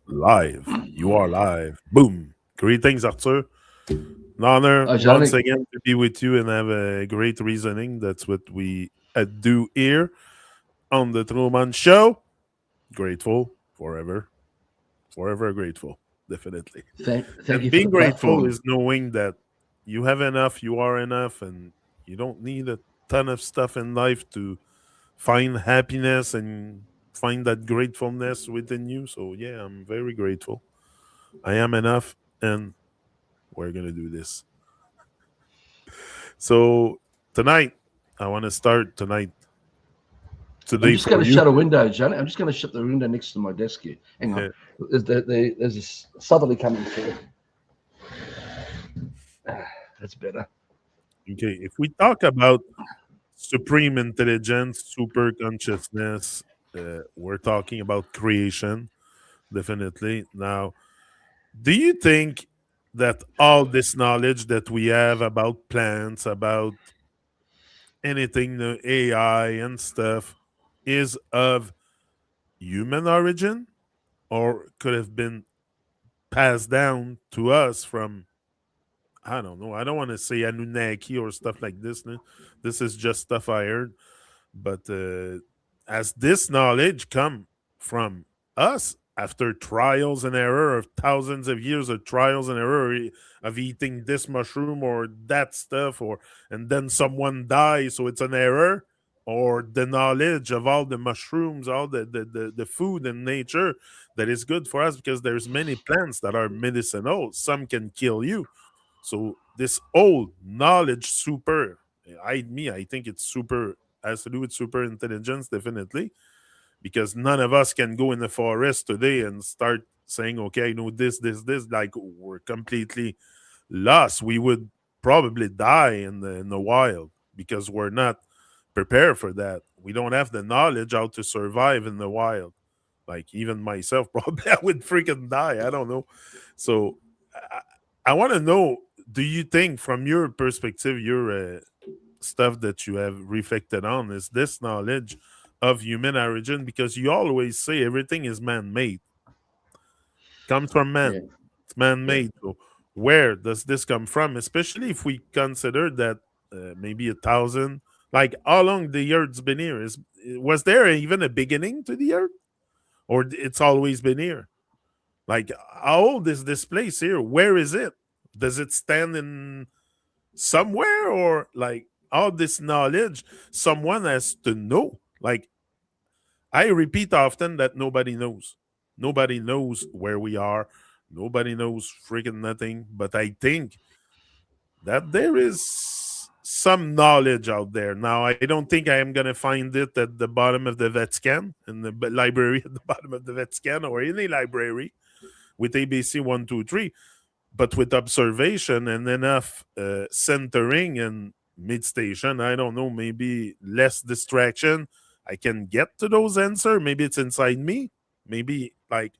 Live. You are live. Boom. Greetings, Arthur. An honor once Johnny, again to be with you and have a great reasoning. That's what we do here on the TruMon show. Grateful forever. Forever grateful. Definitely. thank And you for being the grateful platform. is knowing that you have enough, you are enough, and you don't need a ton of stuff in life to find happiness and find that gratefulness within you. So, yeah, I'm very grateful. I am enough, and we're going to do this. So, tonight, I want to start tonight, I'm today just going for to you. shut a window, Johnny. I'm just going to shut the window next to my desk here. Hang on. There's a southerly coming through. That's better. Okay, if we talk about supreme intelligence, super consciousness, we're talking about creation, definitely. Now, do you think that all this knowledge that we have about plants, about anything, the AI and stuff, is of human origin or could have been passed down to us from, I don't know, I don't want to say Anunnaki or stuff like this. No? This is just stuff I heard. But as this knowledge come from us after trials and error of thousands of years of trials and error of eating this mushroom or that stuff, or and then someone dies, so it's an error, or the knowledge of all the mushrooms, all the food in nature that is good for us, because there's many plants that are medicinal. Some can kill you. So this old knowledge, I think it's super, has to do with super intelligence, definitely, because none of us can go in the forest today and start saying, okay, I know this, like we're completely lost. We would probably die in the wild because we're not prepared for that. We don't have the knowledge how to survive in the wild. Like even myself, probably I would freaking die. I don't know. So I, I want to know, do you think from your perspective, your stuff that you have reflected on, is this knowledge of human origin? Because you always say everything is man-made, comes from Yeah, man, it's yeah. man-made. So where does this come from, especially if we consider that maybe 1,000, like how long the earth's been here? Was there even a beginning to the earth, or it's always been here? Like how old is this place here? Where is it? Does it stand in somewhere, or like all this knowledge someone has to know? Like I repeat often that nobody knows where we are, nobody knows freaking nothing, but I think that there is some knowledge out there. Now I don't think I am going to find it at the bottom of the Vatican, in the library at the bottom of the Vatican, or any library with ABC 123, but with observation and enough centering and mid station, I don't know, maybe less distraction, I can get to those answers. Maybe it's inside me. Maybe like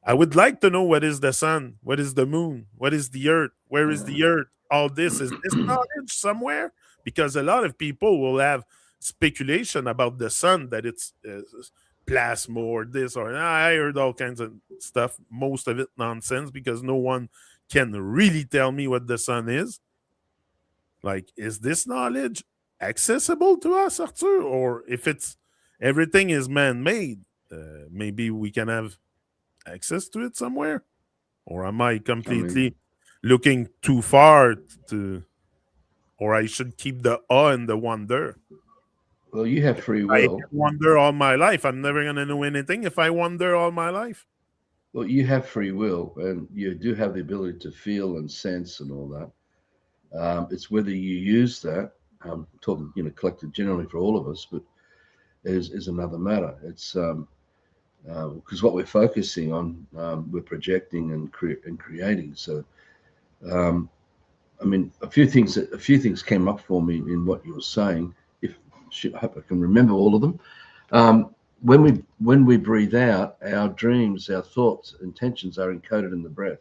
I would like to know, what is the sun, what is the moon, what is the earth, where is the earth? All this, is this knowledge somewhere? Because a lot of people will have speculation about the sun, that it's plasma or this or I heard all kinds of stuff. Most of it nonsense, because no one can really tell me what the sun is. Like, is this knowledge accessible to us, Arthur? Or if it's everything is man made, maybe we can have access to it somewhere? Or am I I mean, completely looking too far to, or I should keep the awe and the wonder? well, you have free I will. can wonder all my life. I'm never going to know anything if I wonder all my life. Well, you have free will, and you do have the ability to feel and sense and all that. It's whether you use that. Talking, collected generally for all of us, but is another matter. It's because what we're focusing on, we're projecting and creating. So, um, I mean, a few things came up for me in what you were saying. If I hope I can remember all of them. Um, when we breathe out, our dreams, our thoughts, intentions are encoded in the breath,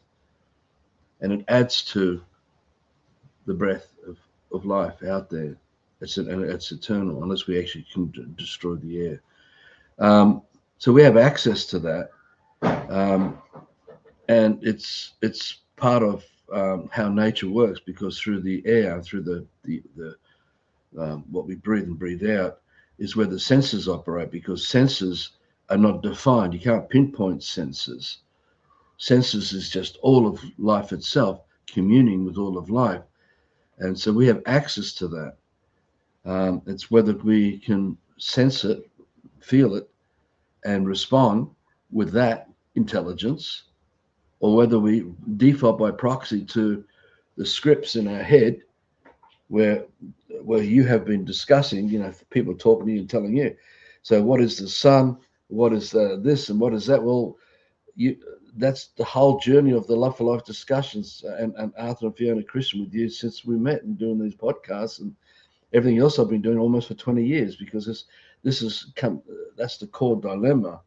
and it adds to the breath of life out there. It's eternal unless we actually can destroy the air. Um, so we have access to that. um, and it's part of how nature works, because through the air, through the what we breathe and breathe out, is where the senses operate, because senses are not defined. You can't pinpoint senses. Senses is just all of life itself communing with all of life. And so we have access to that. It's whether we can sense it, feel it, and respond with that intelligence, or whether we default by proxy to the scripts in our head, where you have been discussing, people talking to you and telling you. So what is the sun? What is this and what is that? Well, you that's the whole journey of the Love for Life discussions, and Arthur and Fiona Christian with you since we met and doing these podcasts, and everything else I've been doing almost for 20 years, because this is that's the core dilemma,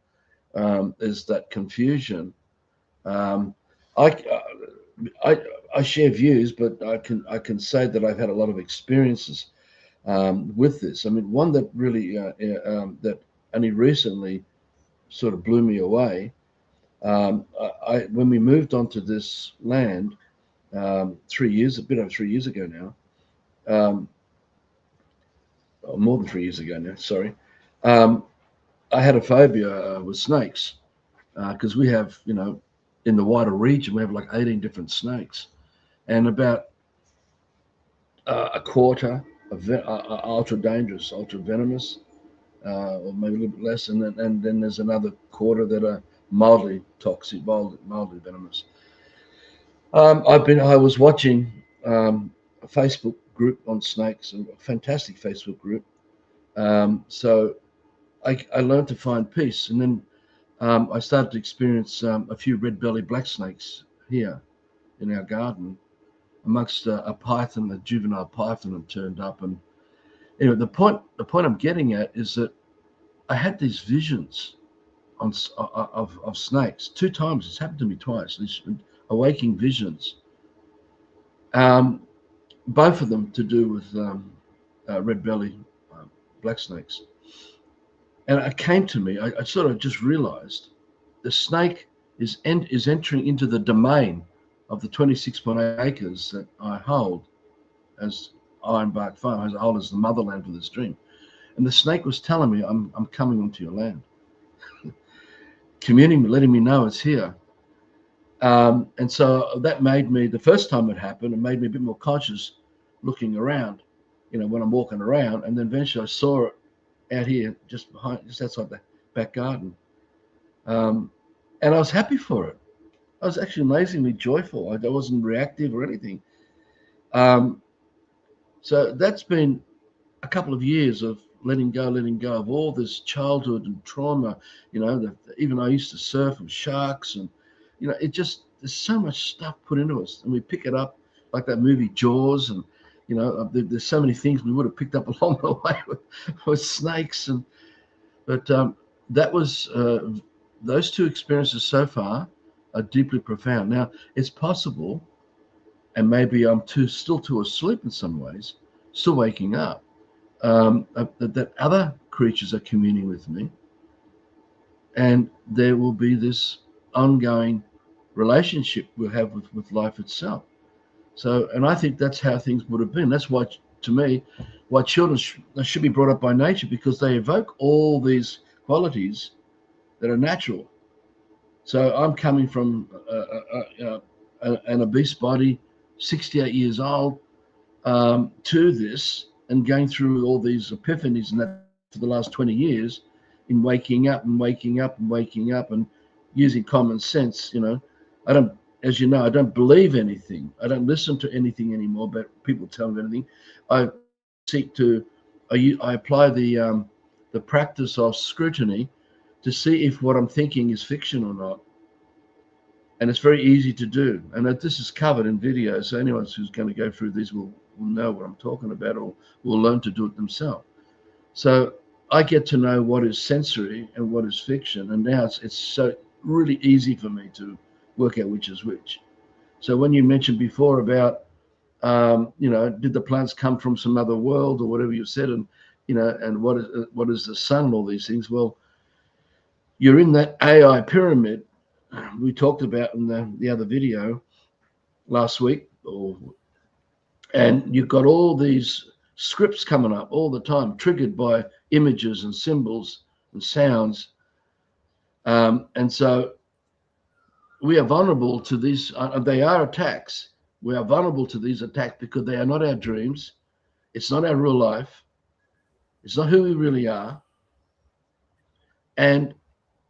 is that confusion. Um, I, I I share views, but I can say that I've had a lot of experiences with this. I mean, one that really that only recently sort of blew me away. When we moved onto this land 3 years, a bit over 3 years ago now, or more than 3 years ago now. Sorry, um, I had a phobia with snakes, because we have, in the wider region, we have like 18 different snakes, and about a quarter are ultra dangerous, ultra venomous, or maybe a little bit less, and then there's another quarter that are mildly toxic, mildly venomous. I was watching a Facebook group on snakes, a fantastic Facebook group. So I learned to find peace, and then I started to experience a few red-bellied black snakes here in our garden, amongst a python, a juvenile python had turned up. And anyway, the point I'm getting at is that I had these visions of snakes 2 times. It's happened to me twice. These awaking visions, um, both of them to do with red belly black snakes. And it came to me. I sort of just realised the snake is entering into the domain of the 26.8 acres that I hold as Ironbark Farm, as I hold as the motherland for this dream. And the snake was telling me, I'm coming onto your land, communing, letting me know it's here. And so that made me, the first time it happened, it made me a bit more conscious looking around, when I'm walking around. And then eventually I saw it out here, just outside the back garden. Um, and I was happy for it. I was actually amazingly joyful. I wasn't reactive or anything. Um, so that's been a couple of years of letting go of all this childhood and trauma. Even I used to surf with sharks, and it just, there's so much stuff put into us, and we pick it up like that movie Jaws, and there's so many things we would have picked up along the way with snakes, but that was those two experiences so far are deeply profound. Now it's possible, and maybe I'm still too asleep in some ways, still waking up, that other creatures are communing with me, and there will be this ongoing relationship we'll have with life itself. So, and I think that's how things would have been. That's why, to me, why children should be brought up by nature, because they evoke all these qualities that are natural. So I'm coming from an obese body, 68 years old, to this, and going through all these epiphanies and that for the last 20 years, in waking up and waking up and waking up and using common sense. I don't, as you know, I don't believe anything. I don't listen to anything anymore but people tell me anything. I seek to, I apply the practice of scrutiny to see if what I'm thinking is fiction or not. And it's very easy to do. And this is covered in videos, so anyone who's going to go through these will know what I'm talking about, or will learn to do it themselves. So I get to know what is sensory and what is fiction, and now it's so really easy for me to work out which is which. So when you mentioned before about, did the plants come from some other world or whatever you said, and and what is the sun and all these things? Well, you're in that AI pyramid, we talked about in the other video last week, and you've got all these scripts coming up all the time, triggered by images and symbols and sounds. And so we are vulnerable to these, they are attacks. We are vulnerable to these attacks because they are not our dreams. It's not our real life. It's not who we really are. And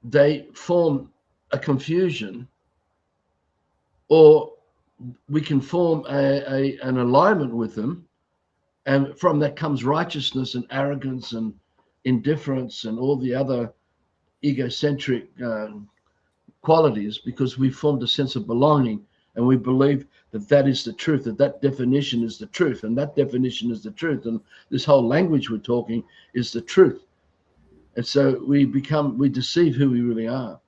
they form a confusion, or we can form an alignment with them. And from that comes righteousness and arrogance and indifference and all the other egocentric qualities, because we formed a sense of belonging, and we believe that that is the truth, that definition is the truth, and that definition is the truth, and this whole language we're talking is the truth. And so we deceive who we really are.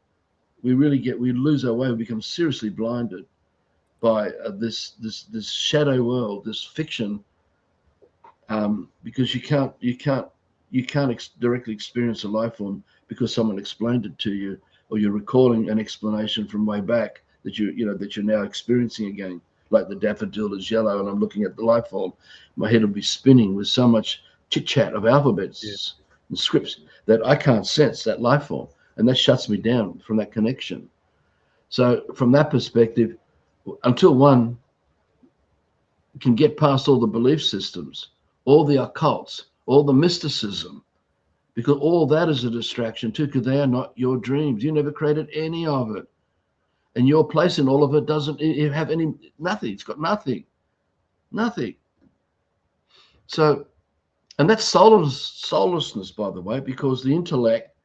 We lose our way. We become seriously blinded by this shadow world, this fiction, because you can't directly experience a life form because someone explained it to you, or you're recalling an explanation from way back that you're now experiencing again. Like the daffodil is yellow, and I'm looking at the life form, my head will be spinning with so much chit chat of alphabets and scripts that I can't sense that life form, and that shuts me down from that connection. So from that perspective, until one can get past all the belief systems, all the occults, all the mysticism, because all that is a distraction too, because they are not your dreams. You never created any of it. And your place in all of it doesn't have nothing. It's got nothing. So, and that's soullessness, by the way, because the intellect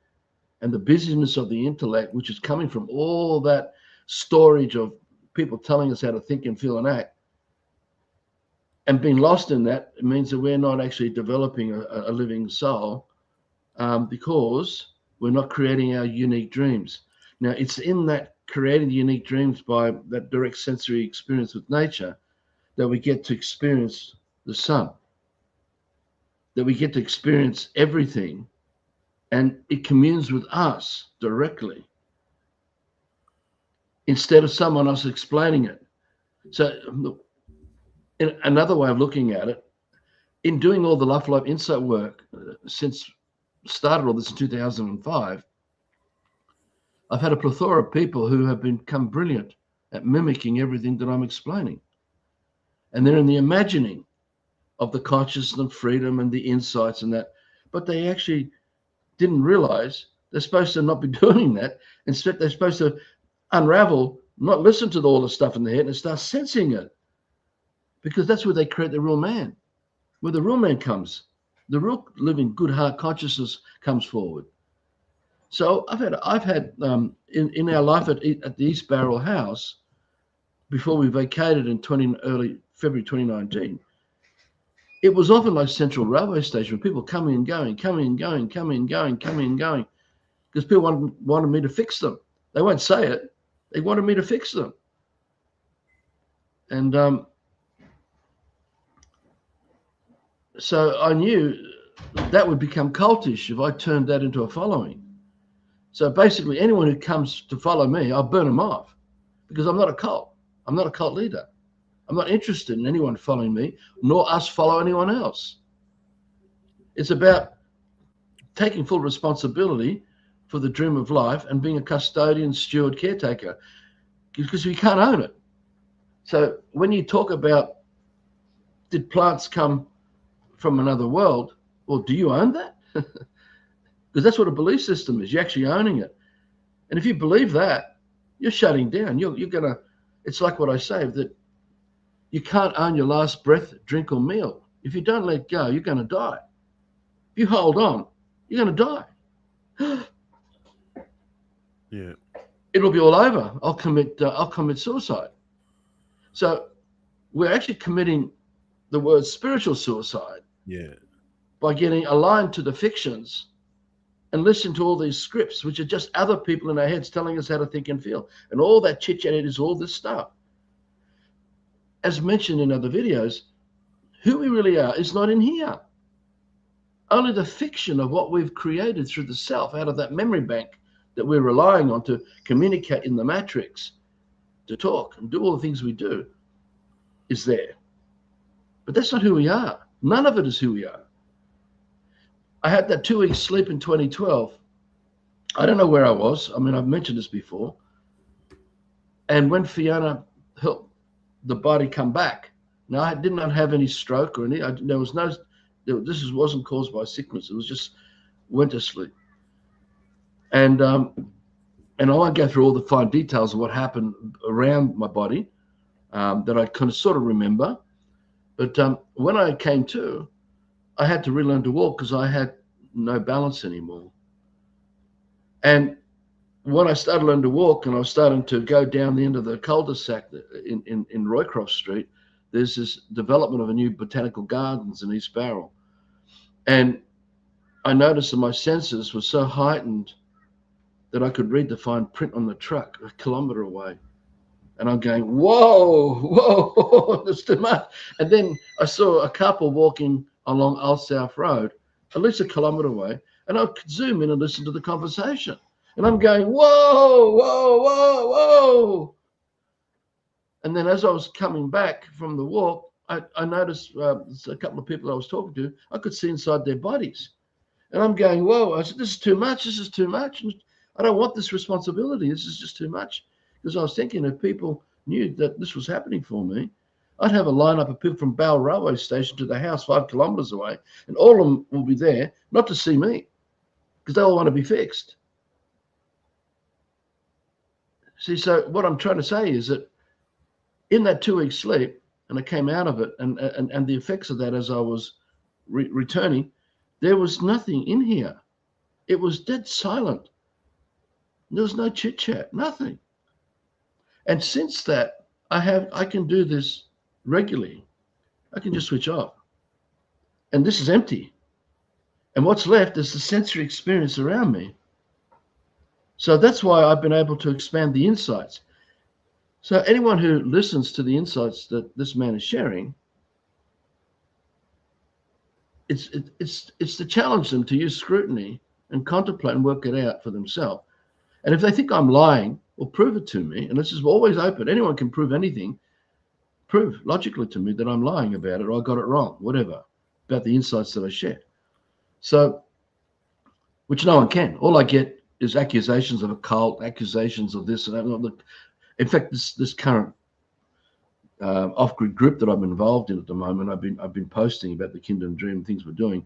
and the busyness of the intellect, which is coming from all that storage of people telling us how to think and feel and act, and being lost in that, it means that we're not actually developing a living soul, because we're not creating our unique dreams. Now, it's in that creating unique dreams by that direct sensory experience with nature that we get to experience the sun, that we get to experience everything, and it communes with us directly instead of someone else explaining it. So in another way of looking at it, in doing all the Life Insight work since started all this in 2005, I've had a plethora of people who have become brilliant at mimicking everything that I'm explaining. And they're in the imagining of the consciousness and freedom and the insights and that, but they actually didn't realize they're supposed to not be doing that. Instead, they're supposed to unravel, not listen to all the stuff in their head, and start sensing it. Because that's where they create the real man, where the real man comes. The real living good heart consciousness comes forward. So I've had in our life at the East Barrel House, before we vacated in early February 2019, it was often like Central Railway Station, with people coming and going, because people wanted me to fix them. They won't say it. They wanted me to fix them. And so I knew that would become cultish if I turned that into a following. So basically, anyone who comes to follow me, I'll burn them off, because I'm not a cult. I'm not a cult leader. I'm not interested in anyone following me, nor us follow anyone else. It's about taking full responsibility for the dream of life and being a custodian, steward, caretaker, because we can't own it. So when you talk about, did plants come from another world? Well, do you own that? Because that's what a belief system is. You're actually owning it. And if you believe that, you're shutting down. You're going to, it's like what I say, that you can't own your last breath, drink, or meal. If you don't let go, you're going to die. If you hold on, you're going to die. Yeah. It'll be all over. I'll commit suicide. So we're actually committing the word spiritual suicide. Yeah. By getting aligned to the fictions and listen to all these scripts, which are just other people in our heads telling us how to think and feel. And all that chit-chat is all this stuff. As mentioned in other videos, who we really are is not in here. Only the fiction of what we've created through the self, out of that memory bank that we're relying on to communicate in the matrix, to talk and do all the things we do, is there. But that's not who we are. None of it is who we are. I had that 2 weeks sleep in 2012. I don't know where I was. I mean, I've mentioned this before. And when Fiona helped the body come back, now I did not have any stroke or any. There was no. Wasn't caused by sickness. It was just went to sleep. And I won't go through all the fine details of what happened around my body that I kind of sort of remember. But when I came to, I had to relearn to walk because I had no balance anymore. And when I started learning to walk and I was starting to go down the end of the cul-de-sac in Roycroft Street, there's this development of a new botanical gardens in East Barrel. And I noticed that my senses were so heightened that I could read the fine print on the truck a kilometre away. And I'm going, whoa, whoa, that's too much. And then I saw a couple walking along Old South Road, at least a kilometre away, and I could zoom in and listen to the conversation. And I'm going, whoa, whoa, whoa, whoa. And then as I was coming back from the walk, I noticed a couple of people I was talking to, I could see inside their bodies. And I'm going, whoa. I said, this is too much. This is too much. I don't want this responsibility. This is just too much. Because I was thinking if people knew that this was happening for me, I'd have a lineup of people from Bowell Railway Station to the house 5 kilometres away, and all of them will be there, not to see me, because they all want to be fixed. See, so what I'm trying to say is that in that 2 week sleep, and I came out of it, and the effects of that as I was returning, there was nothing in here. It was dead silent. There was no chit chat, nothing. And since that, I can do this regularly. I can just switch off. And this is empty. And what's left is the sensory experience around me. So that's why I've been able to expand the insights. So anyone who listens to the insights that this man is sharing, it's to challenge them to use scrutiny and contemplate and work it out for themselves. And if they think I'm lying, well, prove it to me. And this is always open. Anyone can prove anything. Prove logically to me that I'm lying about it or I got it wrong, whatever, about the insights that I share. So, which no one can. All I get is accusations of a cult, accusations of this and that. In fact, this current off-grid group that I'm involved in at the moment, I've been posting about the Kingdom Dream things we're doing.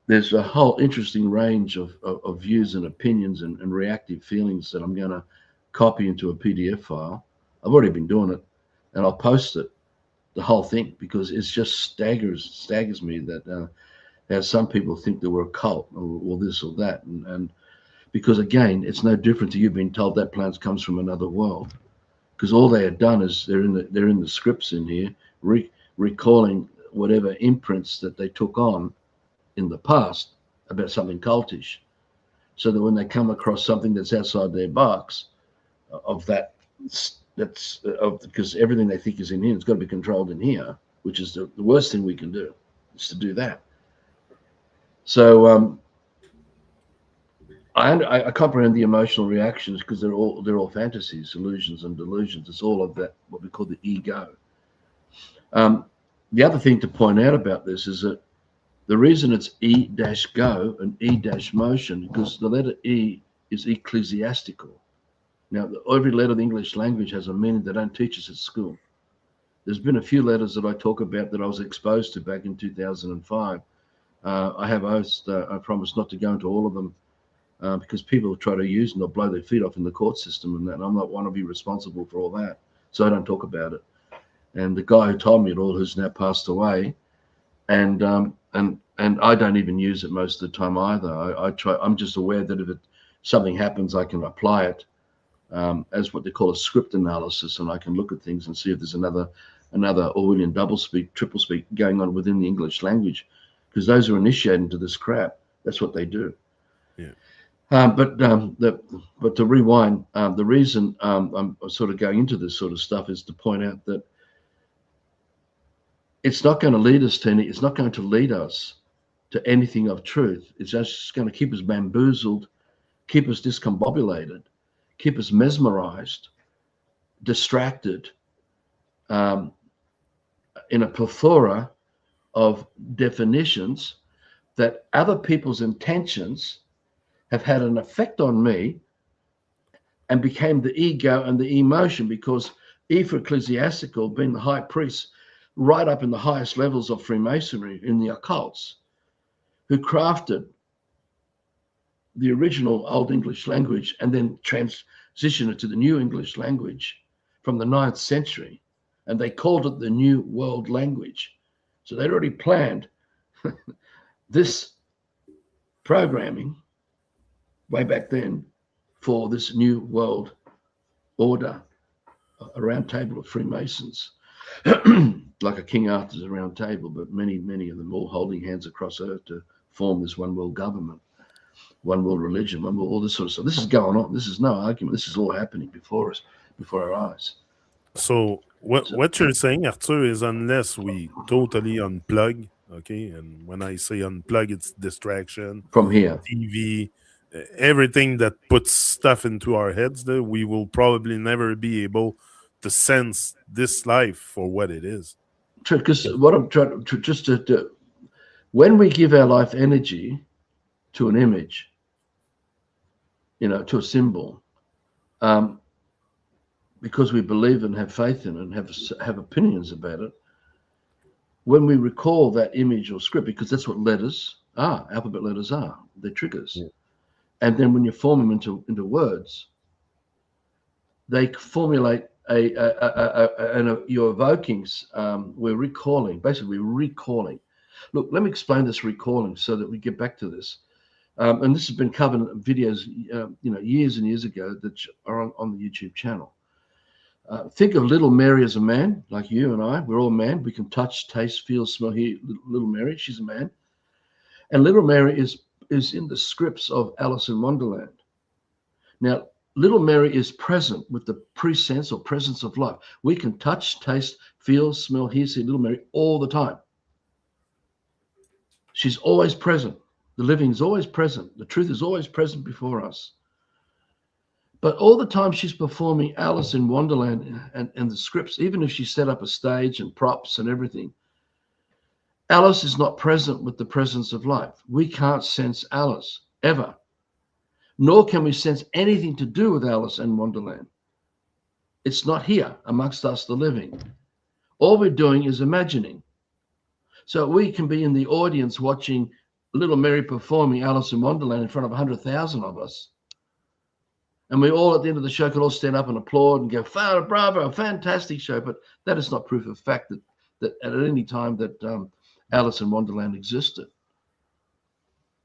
There's a whole interesting range of views and opinions and reactive feelings that I'm going to copy into a PDF file. I've already been doing it, and I'll post it, the whole thing, because it's just staggers me that how some people think that we're a cult or this or that, and because again, it's no different to you being told that plant comes from another world, because all they had done is they're in the scripts in here, recalling whatever imprints that they took on in the past about something cultish, so that when they come across something that's outside their box of because everything they think is in here, it's got to be controlled in here, which is the worst thing we can do, is to do that. So I comprehend the emotional reactions because they're all fantasies, illusions, and delusions. It's all of that, what we call the ego. The other thing to point out about this is that the reason it's E-go and E-motion, because the letter E is ecclesiastical. Now, every letter of the English language has a meaning they don't teach us at school. There's been a few letters that I talk about that I was exposed to back in 2005. I have oaths that I promise not to go into all of them because people try to use them or blow their feet off in the court system and that, and I'm not one to be responsible for all that, so I don't talk about it. And the guy who told me it all, who's now passed away, and I don't even use it most of the time either. I try. I'm just aware that if something happens, I can apply it as what they call a script analysis, and I can look at things and see if there's another Orwellian doublespeak, triplespeak going on within the English language, because those who are initiated into this crap, that's what they do. Yeah. But to rewind, the reason I'm sort of going into this sort of stuff is to point out that it's not going to lead us to it's not going to lead us to anything of truth. It's just going to keep us bamboozled, keep us discombobulated, keep us mesmerized, distracted, um, in a plethora of definitions that other people's intentions have had an effect on me and became the ego and the emotion, because E for ecclesiastical, being the high priest, right up in the highest levels of Freemasonry in the occults, who crafted the original Old English language and then transitioned it to the New English language from the 9th century. And they called it the New World Language. So they'd already planned this programming way back then for this New World Order, a round table of Freemasons, like a King Arthur's round table, but many of them all holding hands across earth to form this one world government, one world religion, one world, all this sort of stuff. This is going on. This is no argument. This is all happening before us, before our eyes. So what you're saying, Arthur, is unless we totally unplug, okay, and when I say unplug, it's distraction, From here, TV, everything that puts stuff into our heads, though, we will probably never be able to sense this life for what it is. because what I'm trying to just to when we give our life energy to an image, to a symbol, because we believe and have faith in it and have opinions about it, when we recall that image or script, because that's what letters are, alphabet letters are, they're triggers. Yeah. And then when you form them into words, they formulate you're evoking, we're recalling, basically we're recalling. Look, let me explain this recalling so that we get back to this. And this has been covered in videos, years and years ago that are on the YouTube channel. Think of little Mary as a man, like you and I. We're all man. We can touch, taste, feel, smell, hear. Little Mary, she's a man. And little Mary is in the scripts of Alice in Wonderland. Now, little Mary is present with the presense or presence of life. We can touch, taste, feel, smell, hear, see little Mary all the time. She's always present. The living is always present. The truth is always present before us. But all the time she's performing Alice in Wonderland and the scripts, even if she set up a stage and props and everything, Alice is not present with the presence of life. We can't sense Alice, ever. Nor can we sense anything to do with Alice in Wonderland. It's not here amongst us, the living. All we're doing is imagining. So we can be in the audience watching little Mary performing Alice in Wonderland in front of 100,000 of us. And we all, at the end of the show, could all stand up and applaud and go, bravo, a fantastic show. But that is not proof of fact that at any time that Alice in Wonderland existed,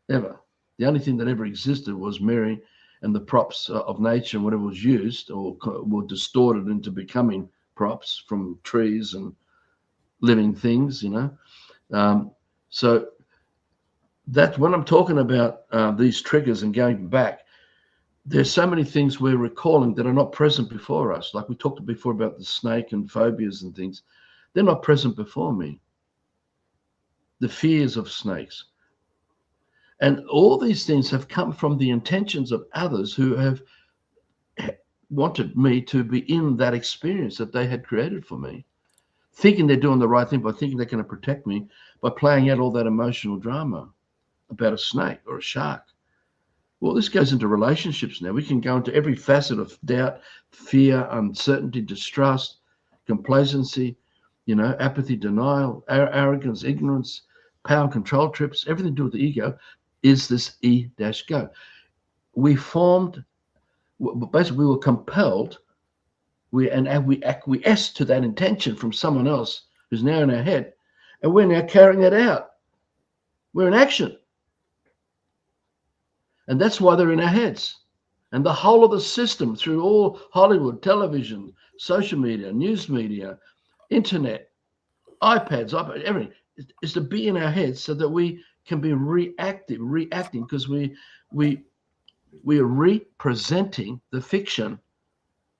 ever. The only thing that ever existed was Mary and the props of nature and whatever was used or were distorted into becoming props from trees and living things, So that's when I'm talking about these triggers and going back. There's so many things we're recalling that are not present before us. Like we talked before about the snake and phobias and things. They're not present before me. The fears of snakes. And all these things have come from the intentions of others who have wanted me to be in that experience that they had created for me, thinking they're doing the right thing by thinking they're going to protect me by playing out all that emotional drama about a snake or a shark. Well, this goes into relationships now. We can go into every facet of doubt, fear, uncertainty, distrust, complacency, apathy, denial, arrogance, ignorance, power and control trips, everything to do with the ego is this E-go. We formed, basically we were compelled, we acquiesced to that intention from someone else who's now in our head, and we're now carrying it out. We're in action. And that's why they're in our heads. And the whole of the system through all Hollywood, television, social media, news media, internet, iPads, everything is to be in our heads so that we can be reacting because we are representing the fiction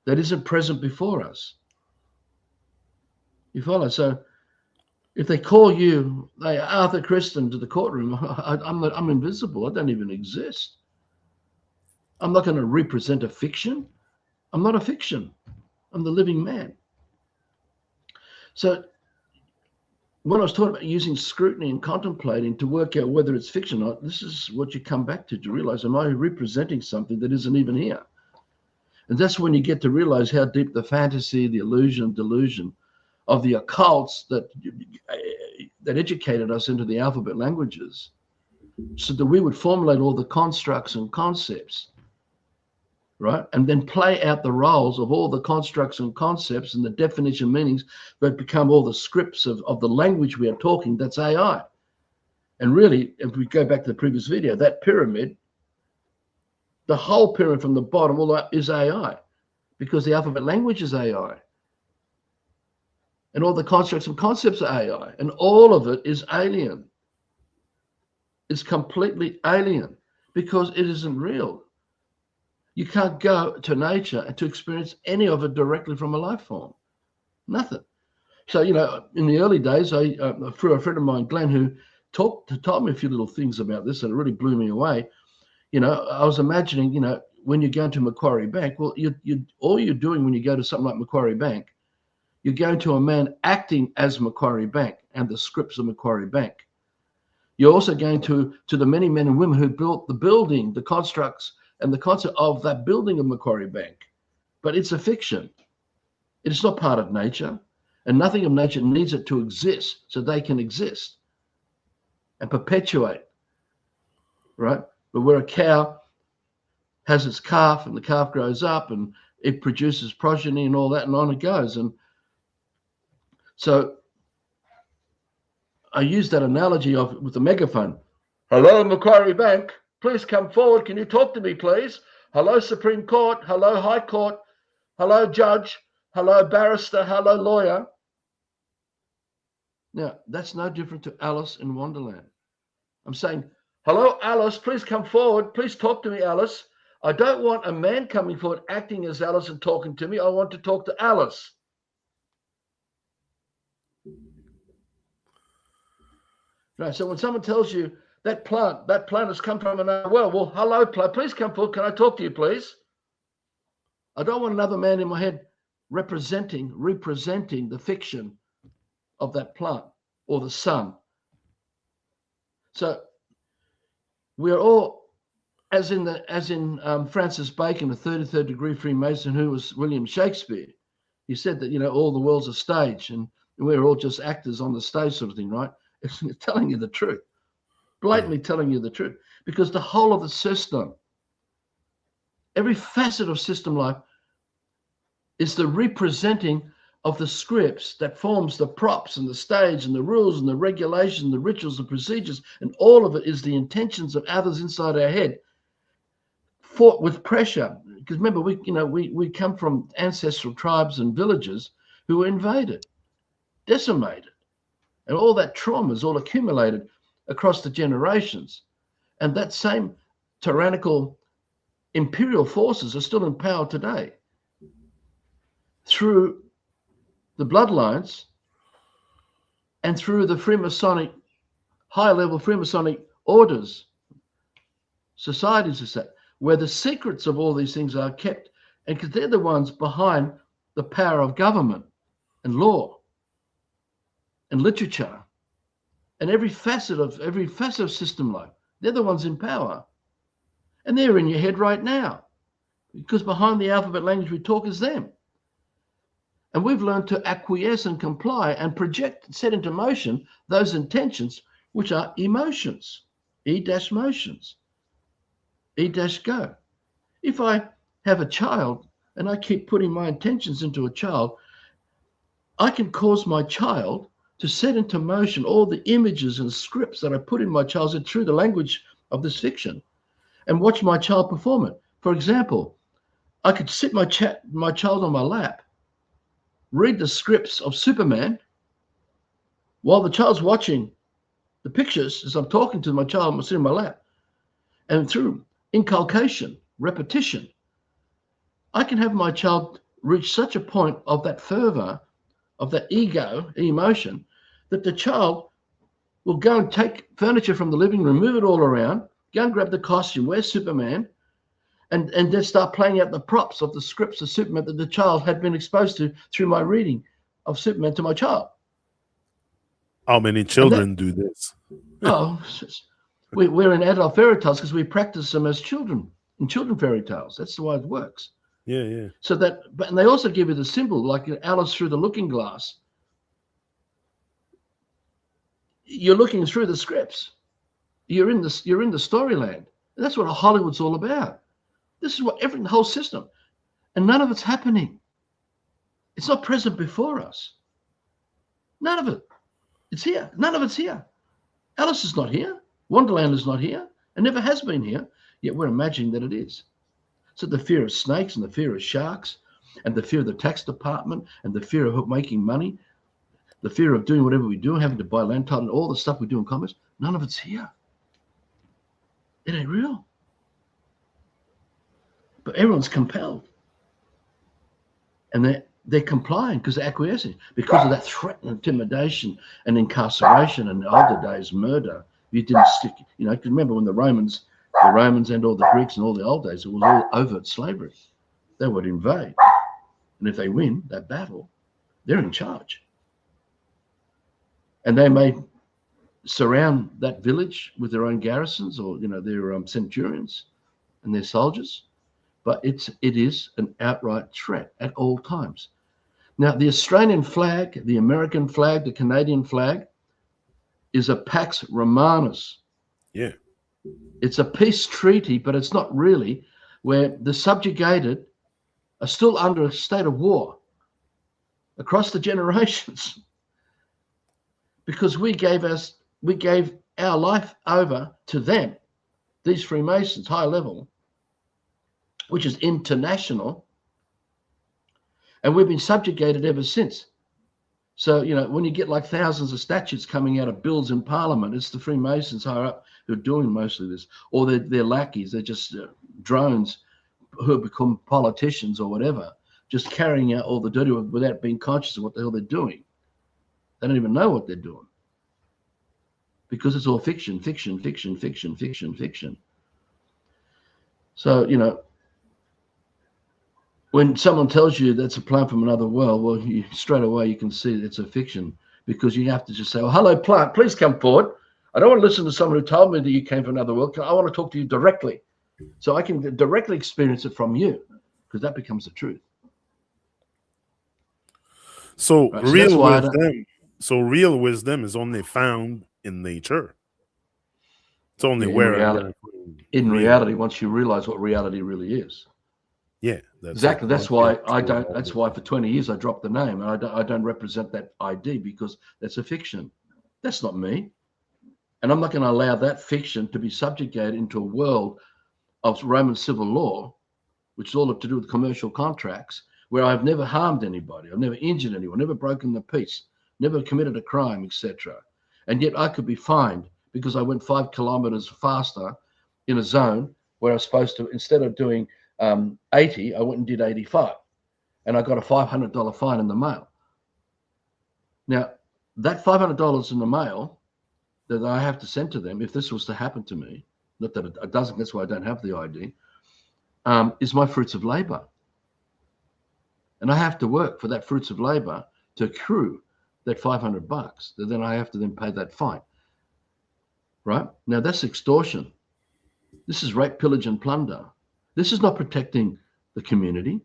that isn't present before us. You follow? So if they call you, Arthur Cristian, to the courtroom, I'm invisible. I don't even exist. I'm not going to represent a fiction. I'm not a fiction. I'm the living man. So when I was talking about using scrutiny and contemplating to work out whether it's fiction or not, this is what you come back to realize, am I representing something that isn't even here? And that's when you get to realize how deep the fantasy, the illusion, delusion of the occults that educated us into the alphabet languages, so that we would formulate all the constructs and concepts, right? And then play out the roles of all the constructs and concepts and the definition meanings that become all the scripts of the language we are talking. That's AI. And really, if we go back to the previous video, that pyramid, the whole pyramid from the bottom all that is AI, because the alphabet language is AI. And all the constructs and concepts are AI. And all of it is alien. It's completely alien because it isn't real. You can't go to nature and to experience any of it directly from a life form. Nothing. So, in the early days, I through a friend of mine, Glenn, who told me a few little things about this, and it really blew me away. I was imagining, when you go to Macquarie Bank, well, all you're doing when you go to something like Macquarie Bank, you're going to a man acting as Macquarie Bank and the scripts of Macquarie Bank. You're also going to the many men and women who built the building, the constructs, and the concept of that building of Macquarie Bank. But it's a fiction. It's not part of nature, and nothing of nature needs it to exist so they can exist and perpetuate, right? But where a cow has its calf and the calf grows up and it produces progeny and all that, and on it goes. And so I use that analogy with the megaphone. Hello, Macquarie Bank. Please come forward. Can you talk to me, please? Hello, Supreme Court. Hello, High Court. Hello, Judge. Hello, Barrister. Hello, Lawyer. Now, that's no different to Alice in Wonderland. I'm saying, hello, Alice. Please come forward. Please talk to me, Alice. I don't want a man coming forward acting as Alice and talking to me. I want to talk to Alice. Right. So when someone tells you that plant has come from another world, well, hello, plant, please come forward. Can I talk to you, please? I don't want another man in my head representing the fiction of that plant or the sun. So we're all, as in Francis Bacon, the 33rd degree Freemason, who was William Shakespeare. He said that all the world's a stage, and we're all just actors on the stage, sort of thing, right? It's telling you the truth, blatantly telling you the truth, because the whole of the system, every facet of system life, is the representing of the scripts that forms the props and the stage and the rules and the regulations, the rituals, the procedures, and all of it is the intentions of others inside our head, fought with pressure. Because remember, we come from ancestral tribes and villages who were invaded, decimated, and all that trauma is all accumulated across the generations. And that same tyrannical imperial forces are still in power today through the bloodlines and through the Freemasonic, high-level Freemasonic orders, societies, is that, where the secrets of all these things are kept, and because they're the ones behind the power of government and law and literature and every facet of system life. They're the ones in power, and they're in your head right now, because behind the alphabet language we talk is them. And we've learned to acquiesce and comply and project, set into motion those intentions, which are emotions, E-motions, E-go. If I have a child and I keep putting my intentions into a child, I can cause my child to set into motion all the images and scripts that I put in my child's head through the language of this fiction and watch my child perform it. For example, I could sit my child on my lap, read the scripts of Superman while the child's watching the pictures as I'm talking to my child, I'm sitting in my lap. And through inculcation, repetition, I can have my child reach such a point of that fervor, of that ego, emotion, that the child will go and take furniture from the living room, move it all around, go and grab the costume, wear Superman, and then start playing out the props of the scripts of Superman that the child had been exposed to through my reading of Superman to my child. How many children do this? Oh, we're in adult fairy tales because we practice them as children in children fairy tales. That's the way it works. Yeah. So and they also give you the symbol, like Alice through the looking glass. You're looking through the scripts. You're in the storyland. That's what Hollywood's all about. This is what the whole system, and none of it's happening. It's not present before us. None of it. It's here. None of it's here. Alice is not here. Wonderland is not here, and never has been here. Yet we're imagining that it is. So the fear of snakes and the fear of sharks, and the fear of the tax department, and the fear of making money, the fear of doing whatever we do, having to buy land title, and all the stuff we do in commerce. None of it's here. It ain't real. But everyone's compelled. And they're complying because they're acquiescing. Because of that threat and intimidation and incarceration and in the older days, murder. You didn't stick, because remember when the Romans and all the Greeks and all the old days, it was all overt slavery. They would invade. And if they win that battle, they're in charge. And they may surround that village with their own garrisons or, their centurions and their soldiers. But it is an outright threat at all times. Now, the Australian flag, the American flag, the Canadian flag is a Pax Romanus. Yeah. It's a peace treaty, but it's not really, where the subjugated are still under a state of war across the generations because we gave our life over to them, these Freemasons, high level, which is international, and we've been subjugated ever since. So, when you get like thousands of statutes coming out of bills in Parliament, it's the Freemasons higher up who are doing most of this, or they're lackeys, they're just drones who have become politicians or whatever, just carrying out all the dirty work without being conscious of what the hell they're doing. They don't even know what they're doing because it's all fiction. So, when someone tells you that's a plant from another world, well, straight away you can see it's a fiction because you have to just say, "Oh, hello, plant, please come forward. I don't want to listen to someone who told me that you came from another world. I want to talk to you directly so I can directly experience it from you because that becomes the truth." So, right? real wisdom is only found in nature. It's only in reality, once you realize what reality really is. Yeah, exactly. That's why That's why for 20 years I dropped the name, and I don't represent that ID because that's a fiction. That's not me, and I'm not going to allow that fiction to be subjugated into a world of Roman civil law, which is all to do with commercial contracts, where I've never harmed anybody, I've never injured anyone, never broken the peace, never committed a crime, etc. And yet I could be fined because I went 5 kilometers faster in a zone where I was supposed to, instead of doing 80, I went and did 85, and I got a $500 fine in the mail. Now, that $500 in the mail that I have to send to them, if this was to happen to me, not that it doesn't, that's why I don't have the ID, is my fruits of labor. And I have to work for that fruits of labor to accrue that $500. Then I have to then pay that fine. Right? Now, that's extortion. This is rape, pillage, and plunder. This is not protecting the community.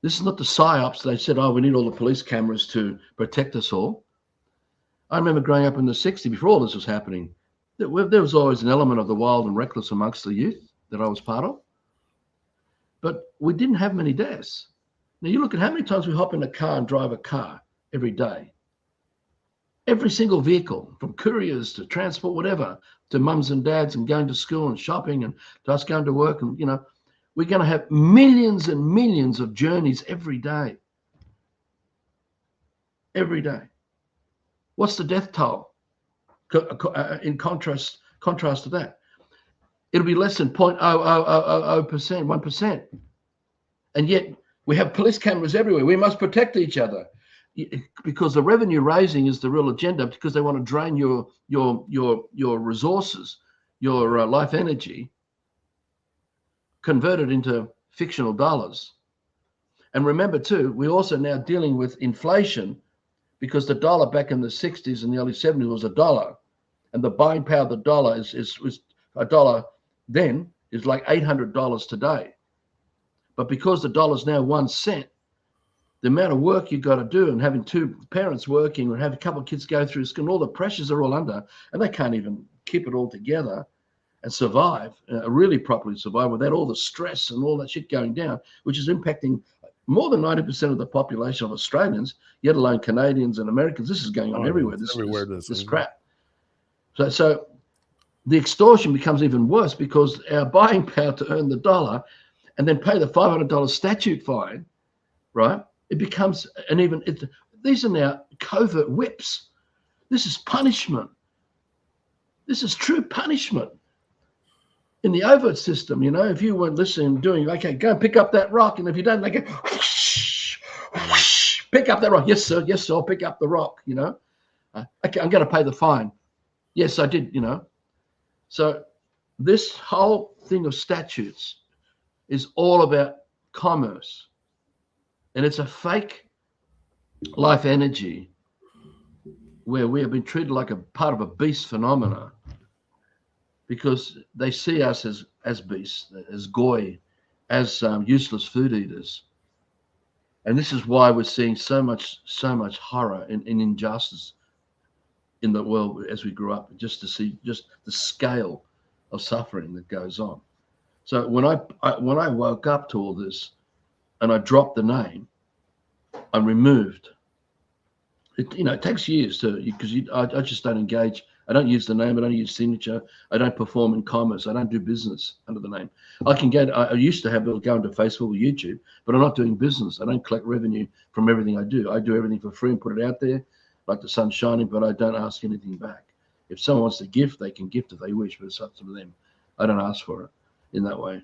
This is not the psyops. They said, "Oh, we need all the police cameras to protect us all." I remember growing up in the 60s, before all this was happening, there was always an element of the wild and reckless amongst the youth that I was part of. But we didn't have many deaths. Now, you look at how many times we hop in a car and drive a car every day. Every single vehicle, from couriers to transport, whatever, to mums and dads and going to school and shopping and to us going to work. And, we're going to have millions and millions of journeys every day. Every day. What's the death toll in contrast to that? It'll be less than 0.0000%, 1%. And yet we have police cameras everywhere. We must protect each other. Because the revenue raising is the real agenda, because they want to drain your resources, your life energy, converted into fictional dollars. And remember too, we're also now dealing with inflation because the dollar back in the 60s and the early 70s was a dollar. And the buying power of the dollar was a dollar then is like $800 today. But because the dollar is now 1 cent, the amount of work you've got to do and having two parents working or have a couple of kids go through school, all the pressures are all under, and they can't even keep it all together and survive, really properly survive without all the stress and all that shit going down, which is impacting more than 90% of the population of Australians, yet alone Canadians and Americans. This is going on everywhere, this crap. So the extortion becomes even worse because our buying power to earn the dollar and then pay the $500 statute fine, right? It becomes these are now covert whips. This is punishment. This is true punishment. In the overt system, if you weren't listening, doing, okay, go and pick up that rock. And if you don't, they go, whoosh, whoosh, pick up that rock. Yes, sir. Yes, sir. I'll pick up the rock, Okay, I'm going to pay the fine. Yes, I did, So this whole thing of statutes is all about commerce. And it's a fake life energy where we have been treated like a part of a beast phenomena because they see us as beasts, as goy, as useless food eaters. And this is why we're seeing so much horror and injustice in the world as we grew up, just to see just the scale of suffering that goes on. So when I woke up to all this and I dropped the name, I'm removed. It takes years because I just don't engage. I don't use the name. I don't use signature. I don't perform in commerce. I don't do business under the name. I used to have it go into Facebook or YouTube, but I'm not doing business. I don't collect revenue from everything I do. I do everything for free and put it out there like the sun's shining, but I don't ask anything back. If someone wants to gift, they can gift if they wish, but it's up to them. I don't ask for it in that way.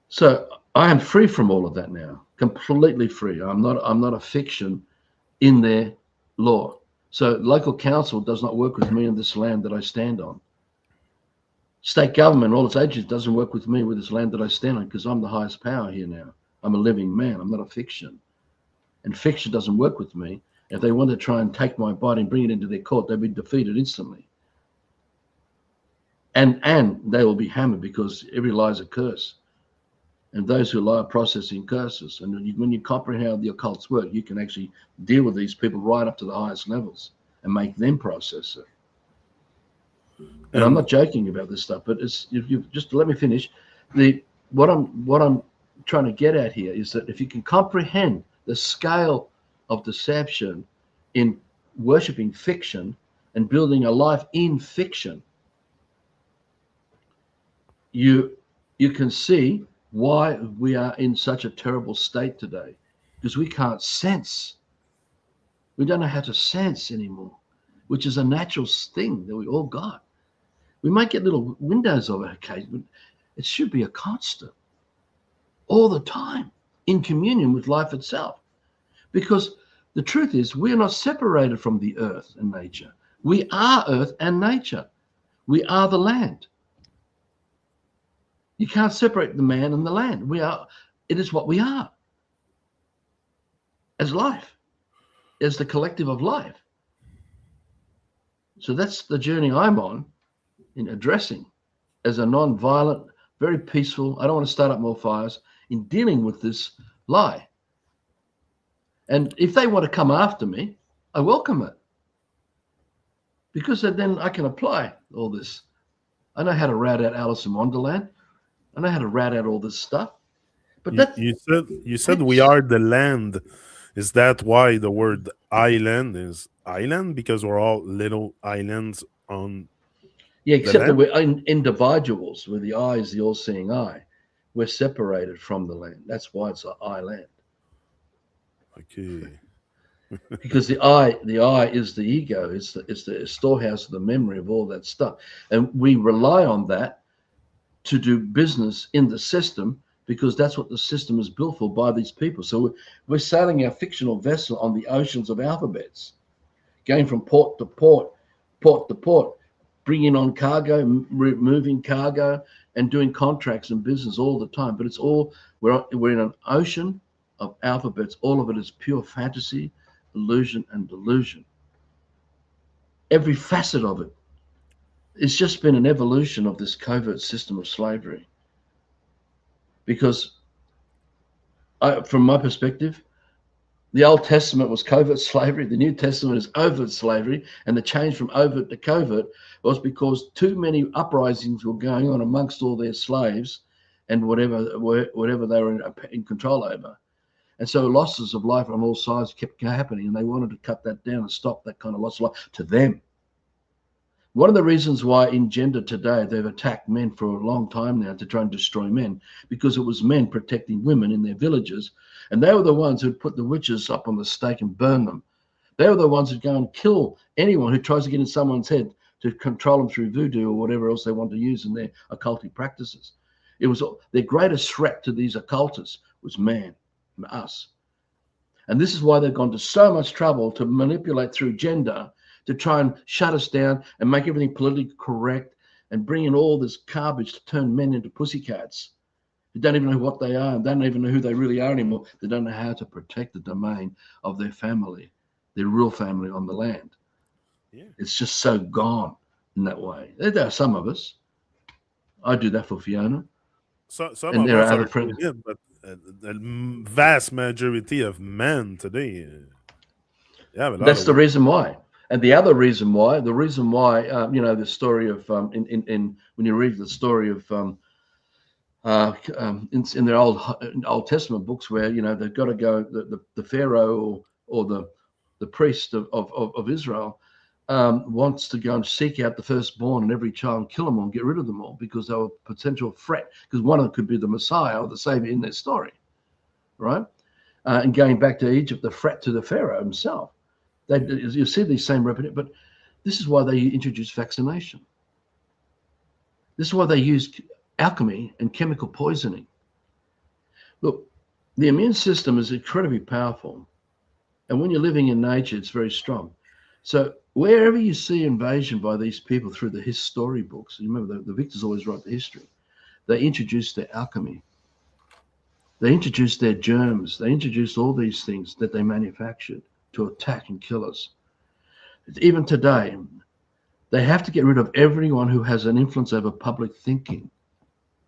So I am free from all of that now, completely free. I'm not a fiction in their law. So local council does not work with me on this land that I stand on. State government, all its agencies, doesn't work with me with this land that I stand on because I'm the highest power here now. I'm a living man. I'm not a fiction. And fiction doesn't work with me. If they want to try and take my body and bring it into their court, they'll be defeated instantly. And they will be hammered because every lie is a curse. And those who lie are processing curses. And when you comprehend how the occults work, you can actually deal with these people right up to the highest levels and make them process it. And I'm not joking about this stuff, but it's you just let me finish. What I'm trying to get at here is that if you can comprehend the scale of deception in worshiping fiction and building a life in fiction, you can see why we are in such a terrible state today, because we can't sense. We don't know how to sense anymore, which is a natural thing that we all got. We might get little windows of it occasionally, but it should be a constant all the time in communion with life itself. Because the truth is, we are not separated from the earth and nature. We are earth and nature. We are the land. You can't separate the man and the land. It is what we are as life, as the collective of life. So that's the journey I'm on in addressing as a non-violent, very peaceful, I don't want to start up more fires, in dealing with this lie. And if they want to come after me, I welcome it. Because then I can apply all this. I know how to route out Alice in Wonderland. I know how to route out all this stuff. But you said we are the land. Is that why the word island is island? Because we're all little islands on except that we're individuals, where the eye is the all-seeing eye. We're separated from the land. That's why it's an island. Okay. Because the eye is the ego. It's the storehouse of the memory of all that stuff. And we rely on that to do business in the system, because that's what the system is built for by these people. So we're sailing our fictional vessel on the oceans of alphabets, going from port to port, bringing on cargo, moving cargo, and doing contracts and business all the time. But it's all, we're in an ocean of alphabets. All of it is pure fantasy, illusion, and delusion. Every facet of it. It's just been an evolution of this covert system of slavery. Because from my perspective, the Old Testament was covert slavery. The New Testament is overt slavery. And the change from overt to covert was because too many uprisings were going on amongst all their slaves and whatever they were in control over. And so losses of life on all sides kept happening. And they wanted to cut that down and stop that kind of loss of life to them. One of the reasons why in gender today they've attacked men for a long time now to try and destroy men, because it was men protecting women in their villages, and they were the ones who'd put the witches up on the stake and burn them. They were the ones who'd go and kill anyone who tries to get in someone's head to control them through voodoo or whatever else they want to use in their occultic practices. It was their greatest threat to these occultists was man, us. And this is why they've gone to so much trouble to manipulate through gender, to try and shut us down and make everything politically correct and bring in all this garbage to turn men into pussycats who don't even know what they are and don't even know who they really are anymore. They don't know how to protect the domain of their family, their real family on the land. Yeah. It's just so gone in that way. There are some of us. I do that for Fiona. So, some and of us are doing, but the vast majority of men today. That's the reason why. And the other reason why, the story of when you read the story of in their Old Testament books, where they've got to go, the Pharaoh or the priest of Israel wants to go and seek out the firstborn and every child and kill them all and get rid of them all because they were a potential threat, because one of them could be the Messiah or the Savior in their story, right? And going back to Egypt, the threat to the Pharaoh himself. You see these same repetitions, but this is why they introduced vaccination. This is why they used alchemy and chemical poisoning. Look, the immune system is incredibly powerful. And when you're living in nature, it's very strong. So wherever you see invasion by these people through the story books, you remember the victors always write the history, they introduced their alchemy. They introduced their germs. They introduced all these things that they manufactured to attack and kill us. Even today, they have to get rid of everyone who has an influence over public thinking.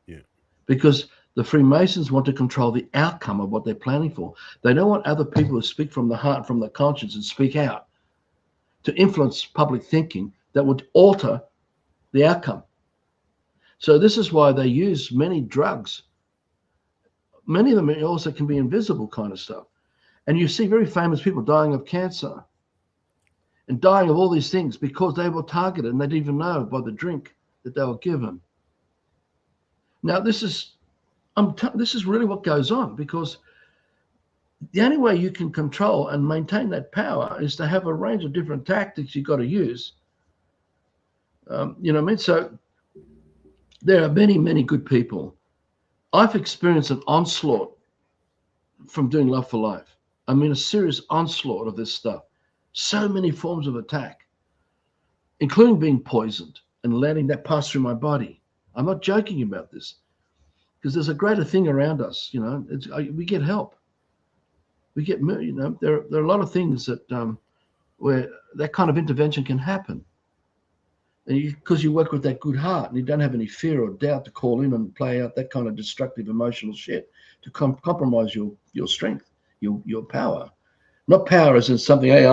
Yeah. Because the Freemasons want to control the outcome of what they're planning for. They don't want other people to speak from the heart, from the conscience, and speak out to influence public thinking that would alter the outcome. So this is why they use many drugs. Many of them also can be invisible kind of stuff. And you see very famous people dying of cancer and dying of all these things because they were targeted and they didn't even know by the drink that they were given. Now, this is really what goes on, because the only way you can control and maintain that power is to have a range of different tactics you've got to use. You know what I mean? So there are many, many good people. I've experienced an onslaught from doing Love for Life. I mean, a serious onslaught of this stuff. So many forms of attack, including being poisoned and letting that pass through my body. I'm not joking about this, because there's a greater thing around us. We get help. We get, there are a lot of things that where that kind of intervention can happen. And because you work with that good heart and you don't have any fear or doubt to call in and play out that kind of destructive emotional shit to compromise your strength, your power. Not power as in something, hey,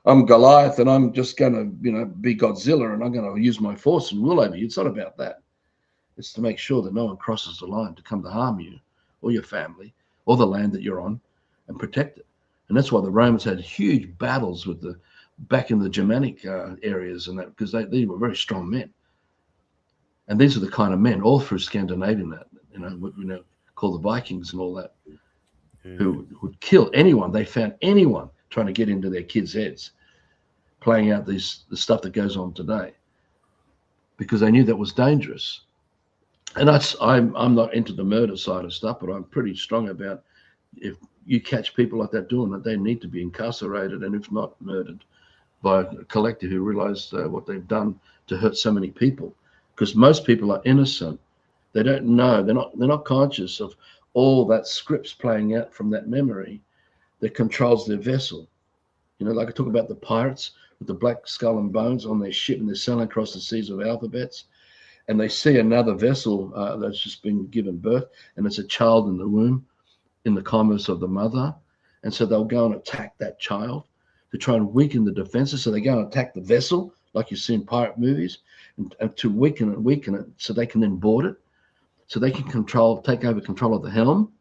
I'm Goliath and I'm just going to, be Godzilla and I'm going to use my force and rule over you. It's not about that. It's to make sure that no one crosses the line to come to harm you or your family or the land that you're on, and protect it. And that's why the Romans had huge battles back in the Germanic areas, and that, because they were very strong men. And these are the kind of men all through Scandinavia, called the Vikings and all that, who would kill anyone. They found anyone trying to get into their kids' heads, playing out the stuff that goes on today, because they knew that was dangerous. And I'm not into the murder side of stuff, but I'm pretty strong about, if you catch people like that doing it, they need to be incarcerated, and if not, murdered by a collective who realize what they've done to hurt so many people. Because most people are innocent They don't know. They're not conscious of all that scripts playing out from that memory that controls their vessel. Like I talk about the pirates with the black skull and bones on their ship, and they're sailing across the seas of alphabets, and they see another vessel that's just been given birth, and it's a child in the womb, in the commerce of the mother, and so they'll go and attack that child to try and weaken the defenses. So they go and attack the vessel, like you see in pirate movies, and to weaken it, so they can then board it, so they can take over control of the helm,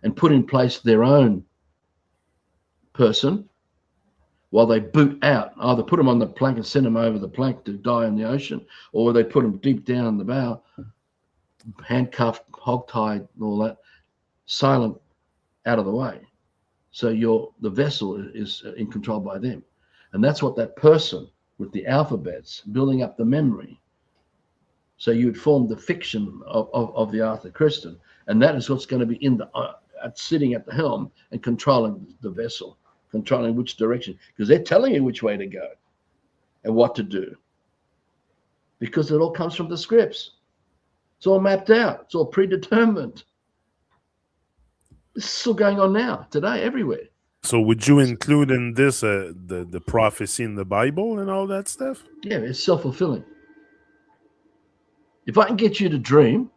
and put in place their own person while they boot out. Either put them on the plank and send them over the plank to die in the ocean, or they put them deep down the bow, handcuffed, hog-tied, and all that, silent, out of the way. So the vessel is in control by them. And that's what that person with the alphabets, building up the memory. So you would form the fiction of the Arthur Christian. And that is what's going to be sitting at the helm and controlling the vessel, controlling which direction, because they're telling you which way to go and what to do, because it all comes from the scripts. It's all mapped out. It's all predetermined. This is still going on now, today, everywhere. So would you include in this the prophecy in the Bible and all that stuff? Yeah, it's self-fulfilling. If I can get you to dream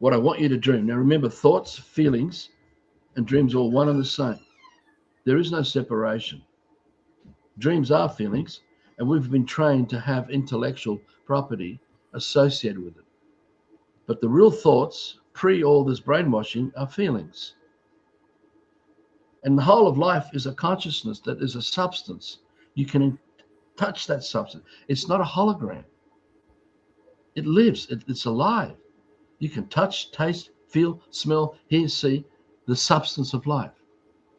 what I want you to dream. Now remember, thoughts, feelings, and dreams are all one and the same. There is no separation. Dreams are feelings, and we've been trained to have intellectual property associated with it. But the real thoughts, pre all this brainwashing, are feelings. And the whole of life is a consciousness that is a substance. You can touch that substance. It's not a hologram. It lives. It's alive. You can touch, taste, feel, smell, hear, see the substance of life.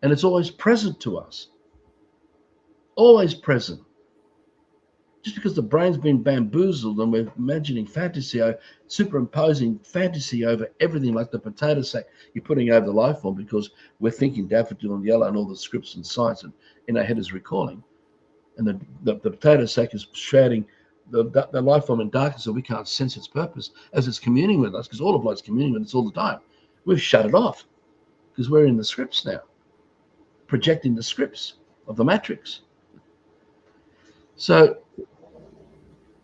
And it's always present to us. Always present. Just because the brain's been bamboozled and we're imagining fantasy, superimposing fantasy over everything, like the potato sack you're putting over the life form, because we're thinking daffodil and yellow and all the scripts and science and in our head is recalling. And the potato sack is shrouding the life form in darkness, so we can't sense its purpose as it's communing with us, because all of life's communing with us all the time. We've shut it off because we're in the scripts now, projecting the scripts of the matrix. So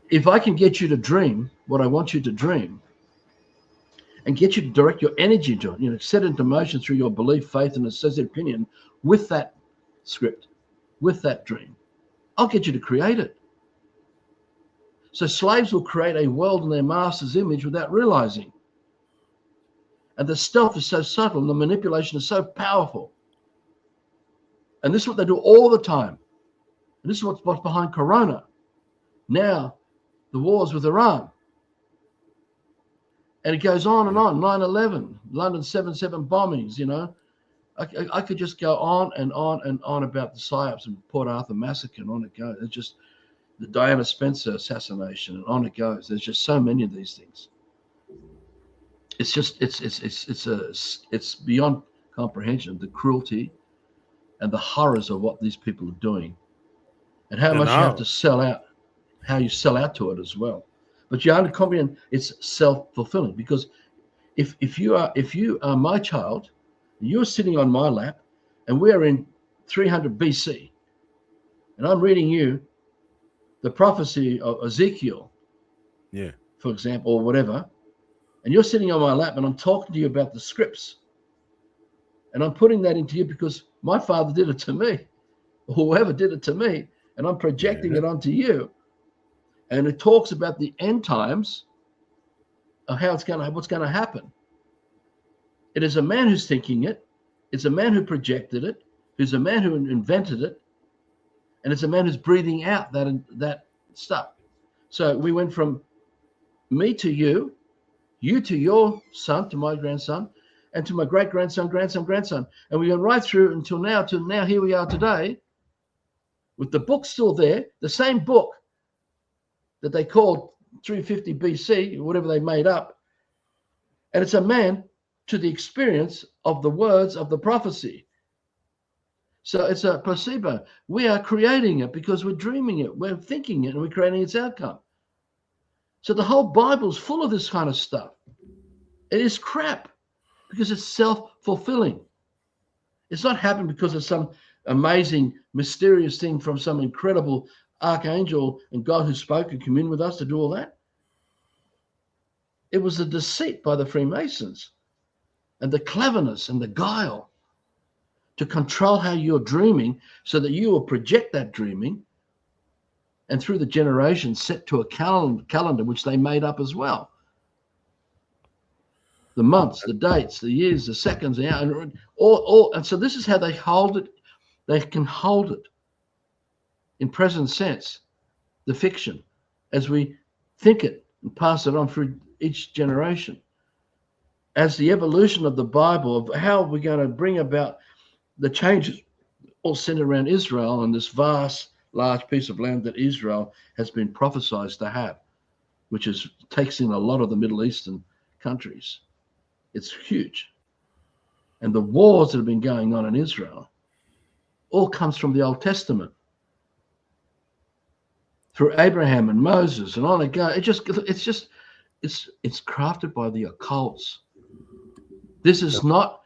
if I can get you to dream what I want you to dream and get you to direct your energy to it, set it into motion through your belief, faith, and associated opinion with that script, with that dream, I'll get you to create it. So slaves will create a world in their master's image without realizing. And the stealth is so subtle and the manipulation is so powerful. And this is what they do all the time. And this is what's behind Corona. Now, the wars with Iran. And it goes on and on. 9/11, London 7/7 bombings, I could just go on and on and on about the PSYOPs and Port Arthur massacre, and on it goes. It's just the Diana Spencer assassination, and on it goes. There's just so many of these things. It's just it's beyond comprehension, the cruelty and the horrors of what these people are doing, and how much you have to sell out, how you sell out to it as well. But you only comprehend it's self-fulfilling, because if you are my child, you're sitting on my lap, and we're in 300 BC, and I'm reading you the prophecy of Ezekiel, for example, or whatever, and you're sitting on my lap, and I'm talking to you about the scripts, and I'm putting that into you because my father did it to me, or whoever did it to me, and I'm projecting it onto you. And it talks about the end times of what's going to happen. It is a man who's thinking it. It's a man who projected it. Who's a man who invented it. And it's a man who's breathing out that stuff. So we went from me to you to your son, to my grandson, and to my great-grandson, grandson. And we went right through until now, here we are today, with the book still there, the same book that they called 350 BC, whatever they made up. And it's a man to the experience of the words of the prophecy. So it's a placebo. We are creating it because we're dreaming it, we're thinking it, and we're creating its outcome. So the whole Bible's full of this kind of stuff. It is crap because it's self-fulfilling. It's not happened because of some amazing, mysterious thing from some incredible archangel and God who spoke and communed with us to do all that. It was the deceit by the Freemasons and the cleverness and the guile to control how you're dreaming so that you will project that dreaming and through the generations set to a calendar which they made up as well. The months, the dates, the years, the seconds, the hour, and so this is how they hold it. They can hold it in present sense, the fiction, as we think it and pass it on through each generation. As the evolution of the Bible, of how we're going to bring about the changes all centered around Israel and this vast, large piece of land that Israel has been prophesied to have, which takes in a lot of the Middle Eastern countries. It's huge. And the wars that have been going on in Israel all comes from the Old Testament. Through Abraham and Moses and on it goes. It's crafted by the occults. This is not,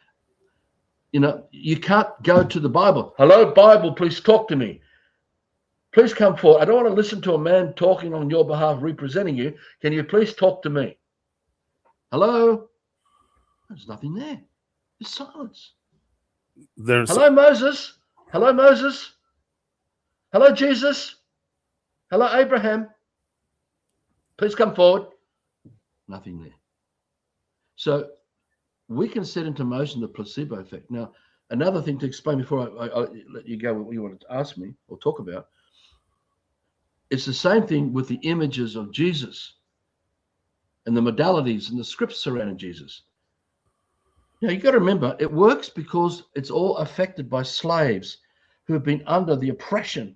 you can't go to the Bible. Hello, Bible, please talk to me. Please come forward. I don't want to listen to a man talking on your behalf, representing you. Can you please talk to me? Hello? There's nothing there. There's silence. Hello, Moses. Hello, Moses. Hello, Jesus. Hello, Abraham. Please come forward. Nothing there. So we can set into motion the placebo effect. Now, another thing to explain before I let you go what you wanted to ask me or talk about, it's the same thing with the images of Jesus and the modalities and the scripts surrounding Jesus. Now, you've got to remember, it works because it's all affected by slaves who have been under the oppression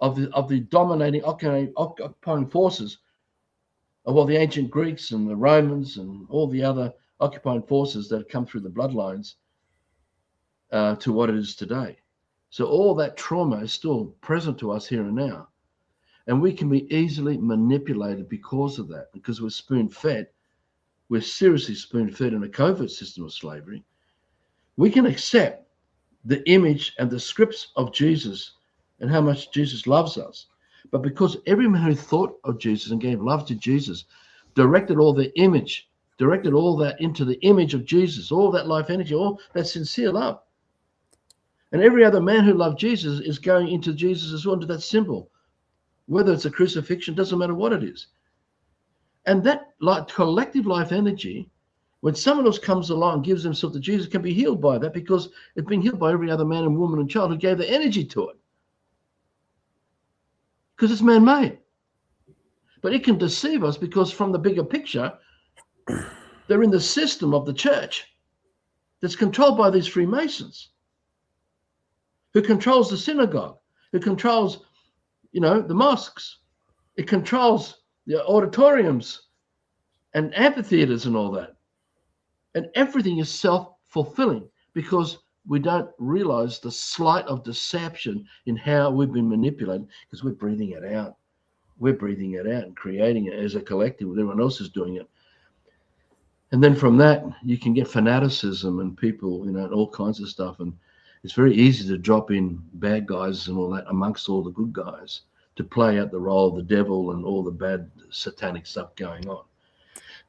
of the dominating, occupying forces of all the ancient Greeks and the Romans and all the other occupying forces that have come through the bloodlines to what it is today. So all that trauma is still present to us here and now. And we can be easily manipulated because of that, because we're spoon-fed. We're seriously spoon-fed in a covert system of slavery. We can accept the image and the scripts of Jesus and how much Jesus loves us. But because every man who thought of Jesus and gave love to Jesus directed all their image, directed all that into the image of Jesus, all that life energy, all that sincere love. And every other man who loved Jesus is going into Jesus as well, into that symbol. Whether it's a crucifixion, doesn't matter what it is. And that collective life energy, when someone else comes along and gives themselves to Jesus, can be healed by that because it's been healed by every other man and woman and child who gave the energy to it. Because it's man-made. But it can deceive us because from the bigger picture, they're in the system of the church that's controlled by these Freemasons, who controls the synagogue, who controls, the mosques. It controls the auditoriums and amphitheaters and all that. And everything is self-fulfilling because we don't realize the sleight of deception in how we've been manipulated because we're breathing it out. We're breathing it out and creating it as a collective. Everyone else is doing it. And then from that, you can get fanaticism and people, and all kinds of stuff. And it's very easy to drop in bad guys and all that amongst all the good guys to play out the role of the devil and all the bad satanic stuff going on.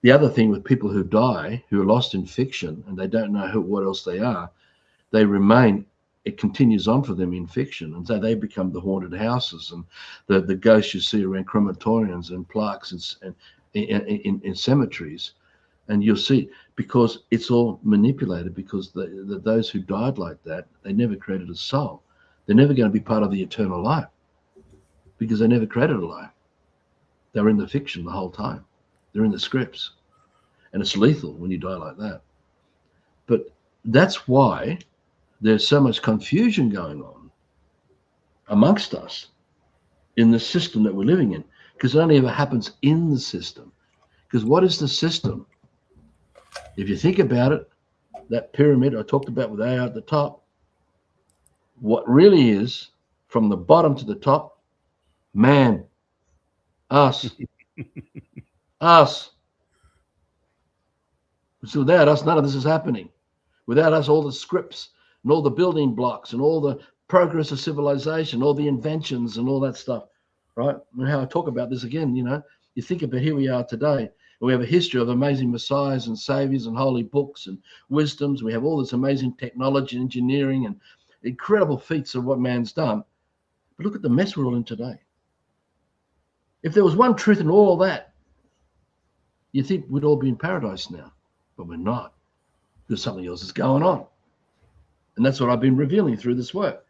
The other thing with people who die, who are lost in fiction, and they don't know what else they are, they remain, it continues on for them in fiction. And so they become the haunted houses and the ghosts you see around crematoriums and plaques and in cemeteries. And you'll see, because it's all manipulated, because those who died like that, they never created a soul. They're never going to be part of the eternal life because they never created a life. They were in the fiction the whole time. They're in the scripts. And it's lethal when you die like that. But that's why there's so much confusion going on amongst us in the system that we're living in, because it only ever happens in the system. Because what is the system? If you think about it, that pyramid I talked about with A at the top, what really is from the bottom to the top, man, us, us. So without us, none of this is happening. Without us, all the scripts and all the building blocks and all the progress of civilization, all the inventions and all that stuff, right? And how I talk about this again, you think about here we are today. We have a history of amazing messiahs and saviors and holy books and wisdoms. We have all this amazing technology, engineering, and incredible feats of what man's done. But look at the mess we're all in today. If there was one truth in all of that, you think we'd all be in paradise now, but we're not, because something else is going on. And that's what I've been revealing through this work.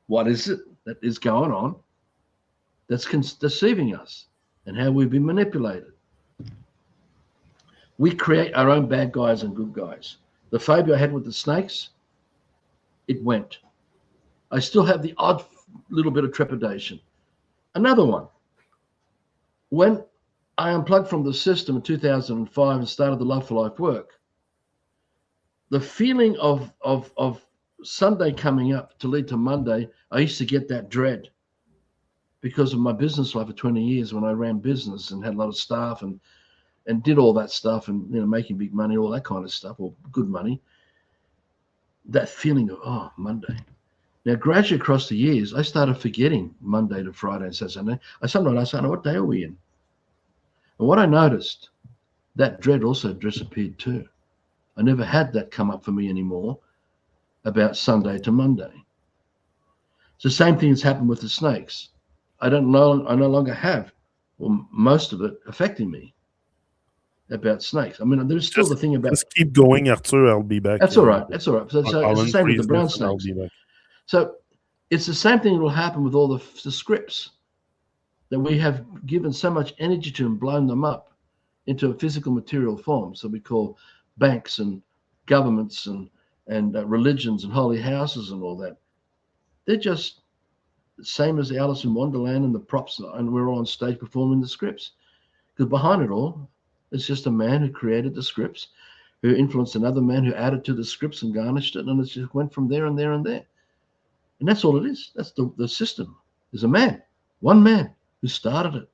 What is it that is going on that's deceiving us, and how we've been manipulated? We create our own bad guys and good guys. The phobia I had with the snakes, it went. I still have the odd little bit of trepidation. Another one. When I unplugged from the system in 2005 and started the Love for Life work, the feeling of Sunday coming up to lead to Monday, I used to get that dread because of my business life for 20 years when I ran business and had a lot of staff and did all that stuff and making big money, all that kind of stuff, or good money. That feeling of, Monday. Now, gradually across the years, I started forgetting Monday to Friday and Saturday. I sometimes ask, what day are we in? And what I noticed, that dread also disappeared too. I never had that come up for me anymore about Sunday to Monday. It's the same thing that's happened with the snakes. I no longer have, well, most of it affecting me about snakes. I mean, there's still the thing about... Just keep going, Arthur. I'll be back. That's all right. That's all right. So it's the same with the brown snakes. I'll be back. So it's the same thing that will happen with all the scripts that we have given so much energy to and blown them up into a physical material form. So we call banks and governments and religions and holy houses and all that. They're just the same as the Alice in Wonderland and the props, and we're all on stage performing the scripts. Because behind it all, it's just a man who created the scripts, who influenced another man who added to the scripts and garnished it, and it just went from there and there and there. And that's all it is. That's the system. There's a man, one man, who started it,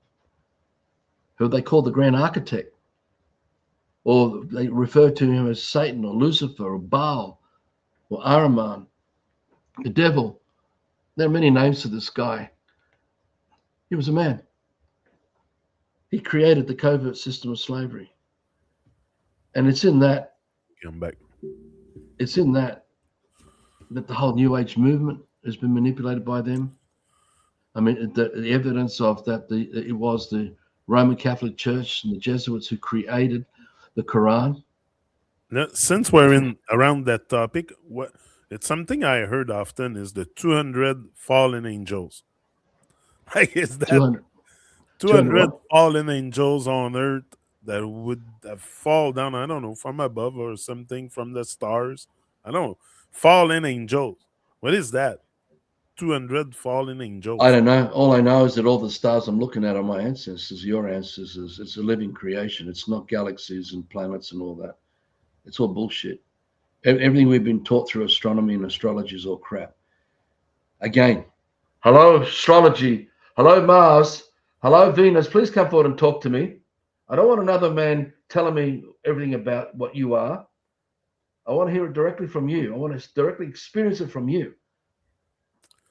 who they call the grand architect, or they refer to him as Satan or Lucifer or Baal or Ahriman, the devil. There are many names to this guy. He was a man. He created the covert system of slavery. And it's in that, that the whole New Age movement has been manipulated by them. I mean, the evidence of that, it was the Roman Catholic Church and the Jesuits who created the Quran. Now, since we're in around that topic, it's something I heard often is the 200 fallen angels. Like, is that 200 fallen angels on earth that would have fall down, I don't know, from above or something, from the stars? I don't know. Fallen angels. What is that? 200 fallen angels. I don't know. All I know is that all the stars I'm looking at are my ancestors, your ancestors. It's a living creation. It's not galaxies and planets and all that. It's all bullshit. Everything we've been taught through astronomy and astrology is all crap. Again, hello, astrology. Hello, Mars. Hello, Venus. Please come forward and talk to me. I don't want another man telling me everything about what you are. I want to hear it directly from you. I want to directly experience it from you.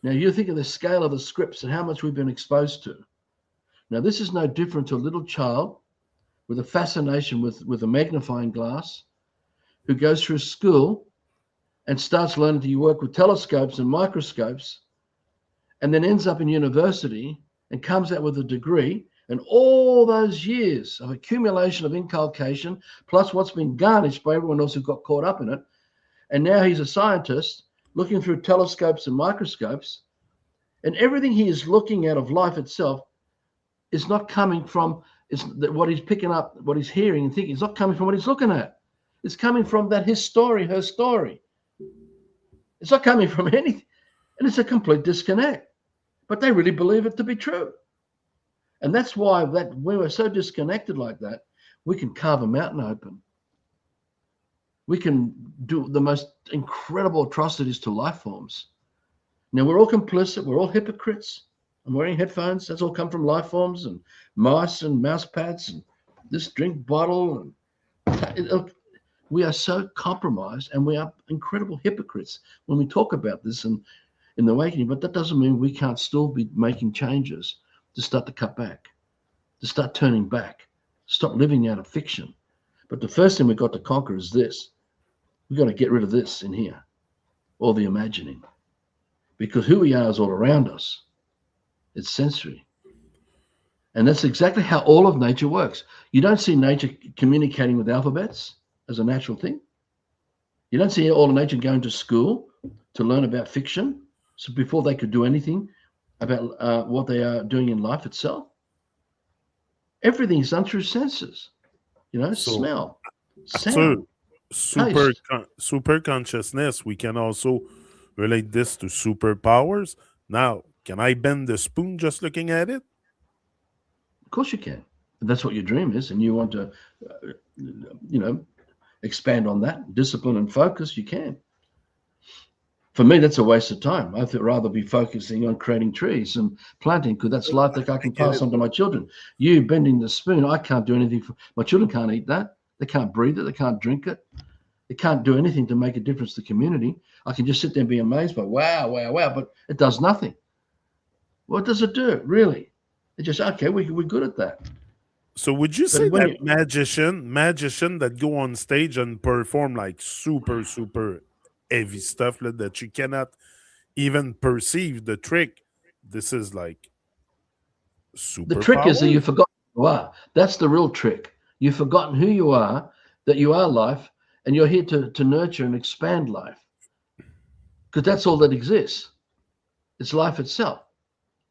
Now, you think of the scale of the scripts and how much we've been exposed to. Now, this is no different to a little child with a fascination with a magnifying glass who goes through school and starts learning to work with telescopes and microscopes and then ends up in university and comes out with a degree, and all those years of accumulation of inculcation, plus what's been garnished by everyone else who got caught up in it. And now he's a scientist looking through telescopes and microscopes, and everything he is looking at of life itself is not coming from what he's picking up, what he's hearing and thinking. It's not coming from what he's looking at. It's coming from his story, her story. It's not coming from anything. And it's a complete disconnect. But they really believe it to be true. And that's why when we're so disconnected like that, we can carve a mountain open. We can do the most incredible atrocities to life forms. Now, we're all complicit. We're all hypocrites. I'm wearing headphones. That's all come from life forms and mice and mouse pads and this drink bottle. And We are so compromised, and we are incredible hypocrites when we talk about this and in the awakening. But that doesn't mean we can't still be making changes to start to cut back, to start turning back, stop living out of fiction. But the first thing we've got to conquer is this. We've got to get rid of this in here, all the imagining, because who we are is all around us. It's sensory. And that's exactly how all of nature works. You don't see nature communicating with alphabets as a natural thing. You don't see all of nature going to school to learn about fiction, so before they could do anything about what they are doing in life itself. Everything's done through senses, So smell, after sound, taste. super consciousness, we can also relate this to superpowers. Now, can I bend the spoon just looking at it? Of course you can. That's what your dream is, and you want to, you know, expand on that, discipline and focus, you can. For me, that's a waste of time. I'd rather be focusing on creating trees and planting, because that's life that I I can get pass it. on to my children. You bending the spoon, I can't do anything for my children. Can't eat that. They can't breathe it. They can't drink it. They can't do anything to make a difference to the community. I can just sit there and be amazed by wow, wow, wow, but it does nothing. What does it do, really? It just okay. We're good at that. So would you But say when that you magician that go on stage and perform like super heavy stuff like, that you cannot even perceive the trick, this is like The trick is that superpowers? you've forgotten who you are. That's the real trick. You've forgotten who you are, that you are life, and you're here to nurture and expand life, because that's all that exists. It's life itself.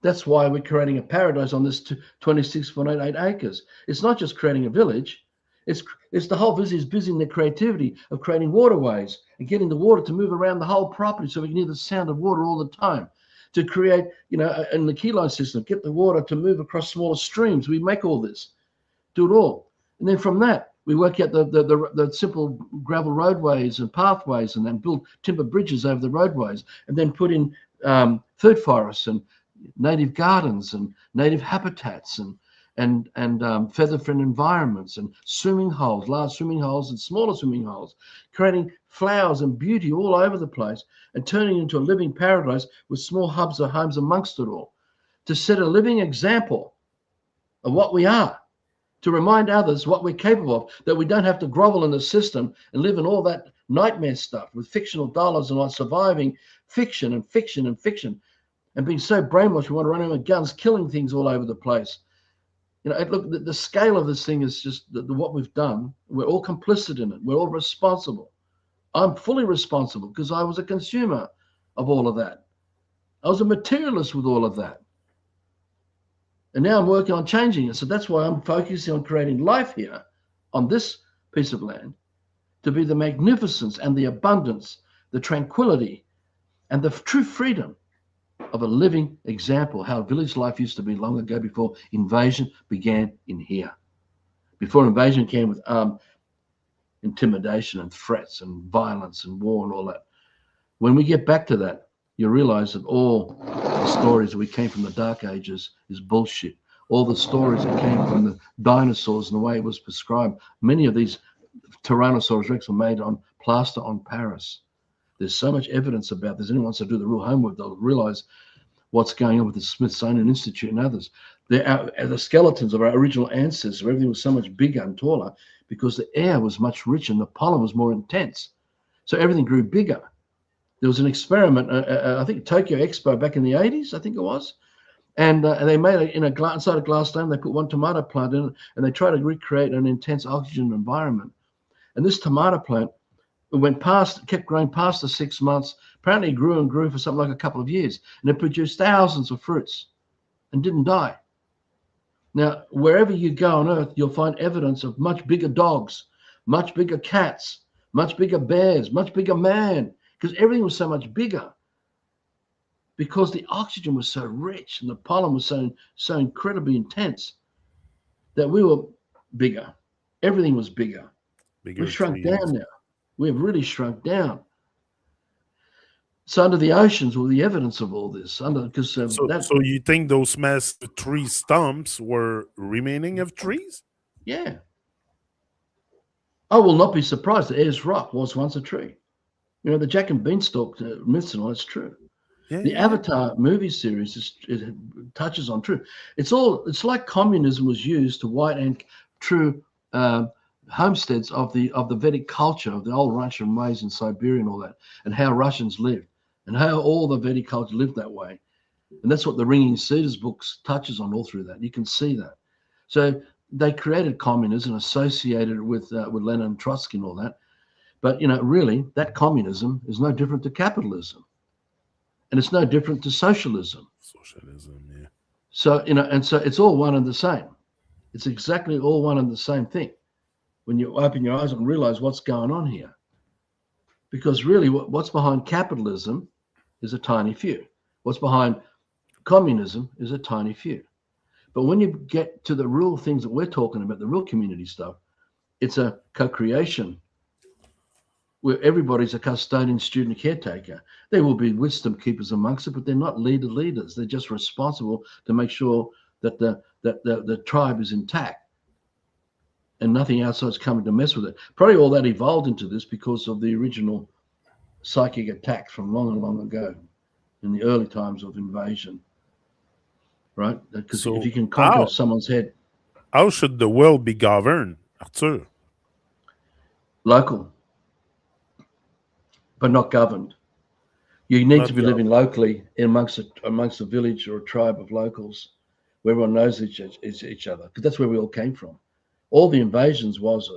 That's why we're creating a paradise on this 26.88 acres. It's not just creating a village. It's, it's the whole village is busy in the creativity of creating waterways and getting the water to move around the whole property so we can hear the sound of water all the time. To create, in the keyline system, get the water to move across smaller streams. We make all this, do it all. And then from that, we work out the simple gravel roadways and pathways, and then build timber bridges over the roadways, and then put in food forests and native gardens and native habitats and feather-friendly environments and swimming holes, large swimming holes and smaller swimming holes, creating flowers and beauty all over the place and turning it into a living paradise with small hubs or homes amongst it all, to set a living example of what we are, to remind others what we're capable of, that we don't have to grovel in the system and live in all that nightmare stuff with fictional dollars and like surviving fiction and fiction and fiction and being so brainwashed we want to run around with guns, killing things all over the place. Look, the scale of this thing is just what we've done. We're all complicit in it. We're all responsible. I'm fully responsible because I was a consumer of all of that. I was a materialist with all of that. And now I'm working on changing it. So that's why I'm focusing on creating life here on this piece of land to be the magnificence and the abundance, the tranquility, and the true freedom of a living example how village life used to be long ago before invasion began in here. Before invasion came with intimidation and threats and violence and war and all that. When we get back to that, you realize that all the stories that we came from the Dark Ages is bullshit. All the stories that came from the dinosaurs and the way it was prescribed, many of these Tyrannosaurus Rex were made on plaster on Paris. There's so much evidence about this. Anyone wants to do the real homework, they'll realize what's going on with the Smithsonian Institute and others. The skeletons of our original ancestors, everything was so much bigger and taller because the air was much richer and the pollen was more intense. So everything grew bigger. There was an experiment, I think Tokyo Expo back in the 80s, I think it was. And they made it inside a glass dome. They put one tomato plant in it, and they tried to recreate an intense oxygen environment. And this tomato plant kept growing past the 6 months. Apparently, it grew and grew for something like a couple of years, and it produced thousands of fruits and didn't die. Now, wherever you go on Earth, you'll find evidence of much bigger dogs, much bigger cats, much bigger bears, much bigger man, because everything was so much bigger. Because the oxygen was so rich and the pollen was so incredibly intense that we were bigger. Everything was bigger. We've Bigger shrunk trees. down now. We've really shrunk down. So under the oceans were the evidence of all this. Because that, So you think those massive tree stumps were remaining of trees? yeah, I will not be surprised that Ayers Rock was once a tree. You know, the Jack and Beanstalk myths and all, it's true. Yeah, The yeah, yeah. Avatar movie series it touches on true. It's like communism was used to white and true homesteads of the Vedic culture of the old Russian ways in Siberia and all that, and how Russians lived, and how all the Vedic culture lived that way. And that's what the Ringing Cedars books touches on all through that. You can see that. So they created communism associated with Lenin and Trotsky and all that. But really, that communism is no different to capitalism, and it's no different to socialism. Socialism, yeah. So and so it's all one and the same. It's exactly all one and the same thing. When you open your eyes and realize what's going on here, because really, what's behind capitalism is a tiny few. What's behind communism is a tiny few. But when you get to the real things that we're talking about, the real community stuff, it's a co-creation where everybody's a custodian, student, caretaker. There will be wisdom keepers amongst it, but they're not leaders. They're just responsible to make sure that the tribe is intact and nothing outside's coming to mess with it. Probably all that evolved into this because of the original psychic attacks from long and long ago in the early times of invasion, right? Because if So you can conquer how someone's head, how should the world be governed, Arthur? local, but not governed. You need to Not be living governed. locally amongst a village or a tribe of locals where everyone knows each other, because that's where we all came from. All the invasions was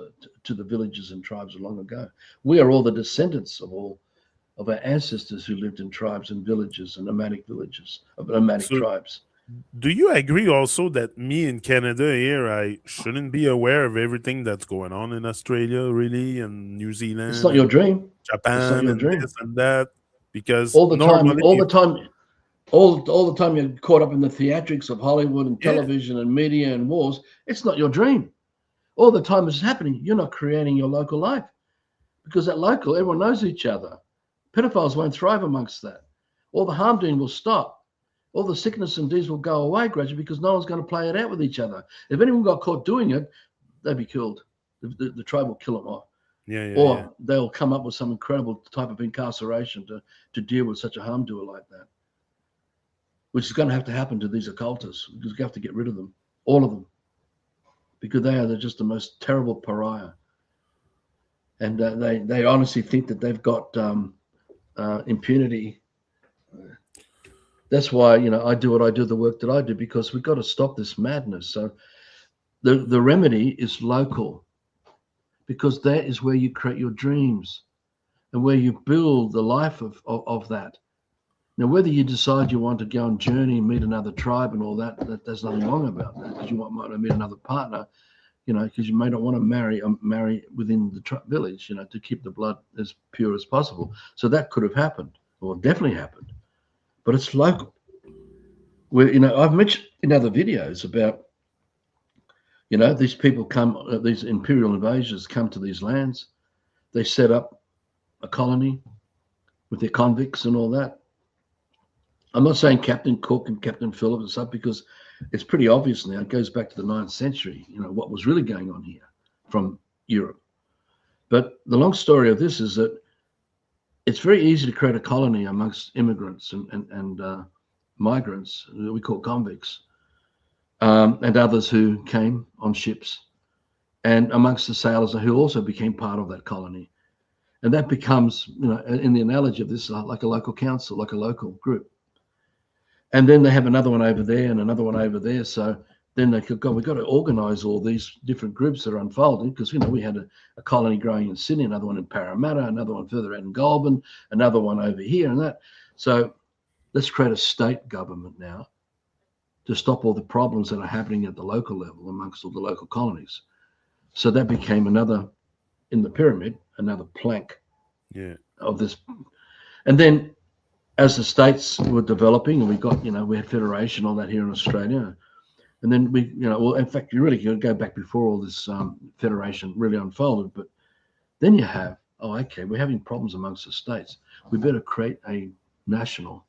to the villages and tribes long ago. We are all the descendants of our ancestors who lived in tribes and villages and nomadic villages, of nomadic So tribes. do you agree also that me in Canada here, I shouldn't be aware of everything that's going on in Australia, really, and New It's Zealand not your and dream. It's not Japan your and dream. this and that? Because All the time, normally, all the time, all the time you're caught up in the theatrics of Hollywood and yeah. television and media and wars. It's not your dream. All the time it's happening. You're not creating your local life because that local, everyone knows each other. Pedophiles won't thrive amongst that. All the harm doing will stop. All the sickness and disease will go away gradually because no one's going to play it out with each other. If anyone got caught doing it, they'd be killed. The tribe will kill them off. Yeah, yeah, yeah. Or they'll come up with some incredible type of incarceration to deal with such a harm doer like that, which is going to have to happen to these occultists because we have to get rid of them, all of them, because they're just the most terrible pariah. And they honestly think that they've got impunity. That's why I do what I do, the work that I do, because we've got to stop this madness. So the remedy is local, because that is where you create your dreams and where you build the life of that. Now, whether you decide you want to go on journey and meet another tribe and all that, there's nothing wrong about that, because you might meet another partner, because you may not want to marry within the village, to keep the blood as pure as possible. So that could have happened, or definitely happened, but it's local. Where I've mentioned in other videos about these people come, these imperial invaders come to these lands, they set up a colony with their convicts and all that. I'm not saying Captain Cook and Captain Phillips and stuff, because it's pretty obvious now. It goes back to the 9th century, what was really going on here from Europe. But the long story of this is that it's very easy to create a colony amongst immigrants and migrants that we call convicts, and others who came on ships, and amongst the sailors who also became part of that colony. And that becomes, in the analogy of this, like a local council, like a local group. And then they have another one over there and another one over there. So then they could go, we've got to organize all these different groups that are unfolding, because, we had a colony growing in Sydney, another one in Parramatta, another one further out in Goulburn, another one over here and that. So let's create a state government now to stop all the problems that are happening at the local level amongst all the local colonies. So that became another, in the pyramid, another plank Yeah. of this. And then as the states were developing, and we had federation, all that here in Australia, and then in fact, you really could go back before all this federation really unfolded. But then you have, okay, we're having problems amongst the states. We better create a national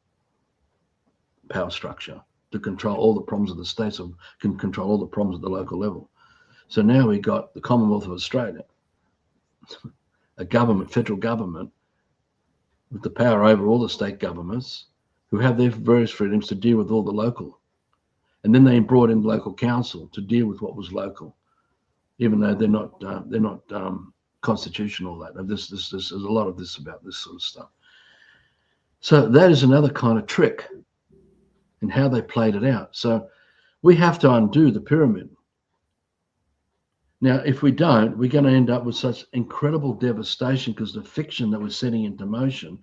power structure to control all the problems of the states, or can control all the problems at the local level. So now we got the Commonwealth of Australia, a government, federal government, with the power over all the state governments, who have their various freedoms to deal with all the local. And then they brought in local council to deal with what was local, even though they're not constitutional. That there's a lot of this about this sort of stuff. So that is another kind of trick in how they played it out. So we have to undo the pyramid. Now, if we don't, we're going to end up with such incredible devastation because the fiction that we're setting into motion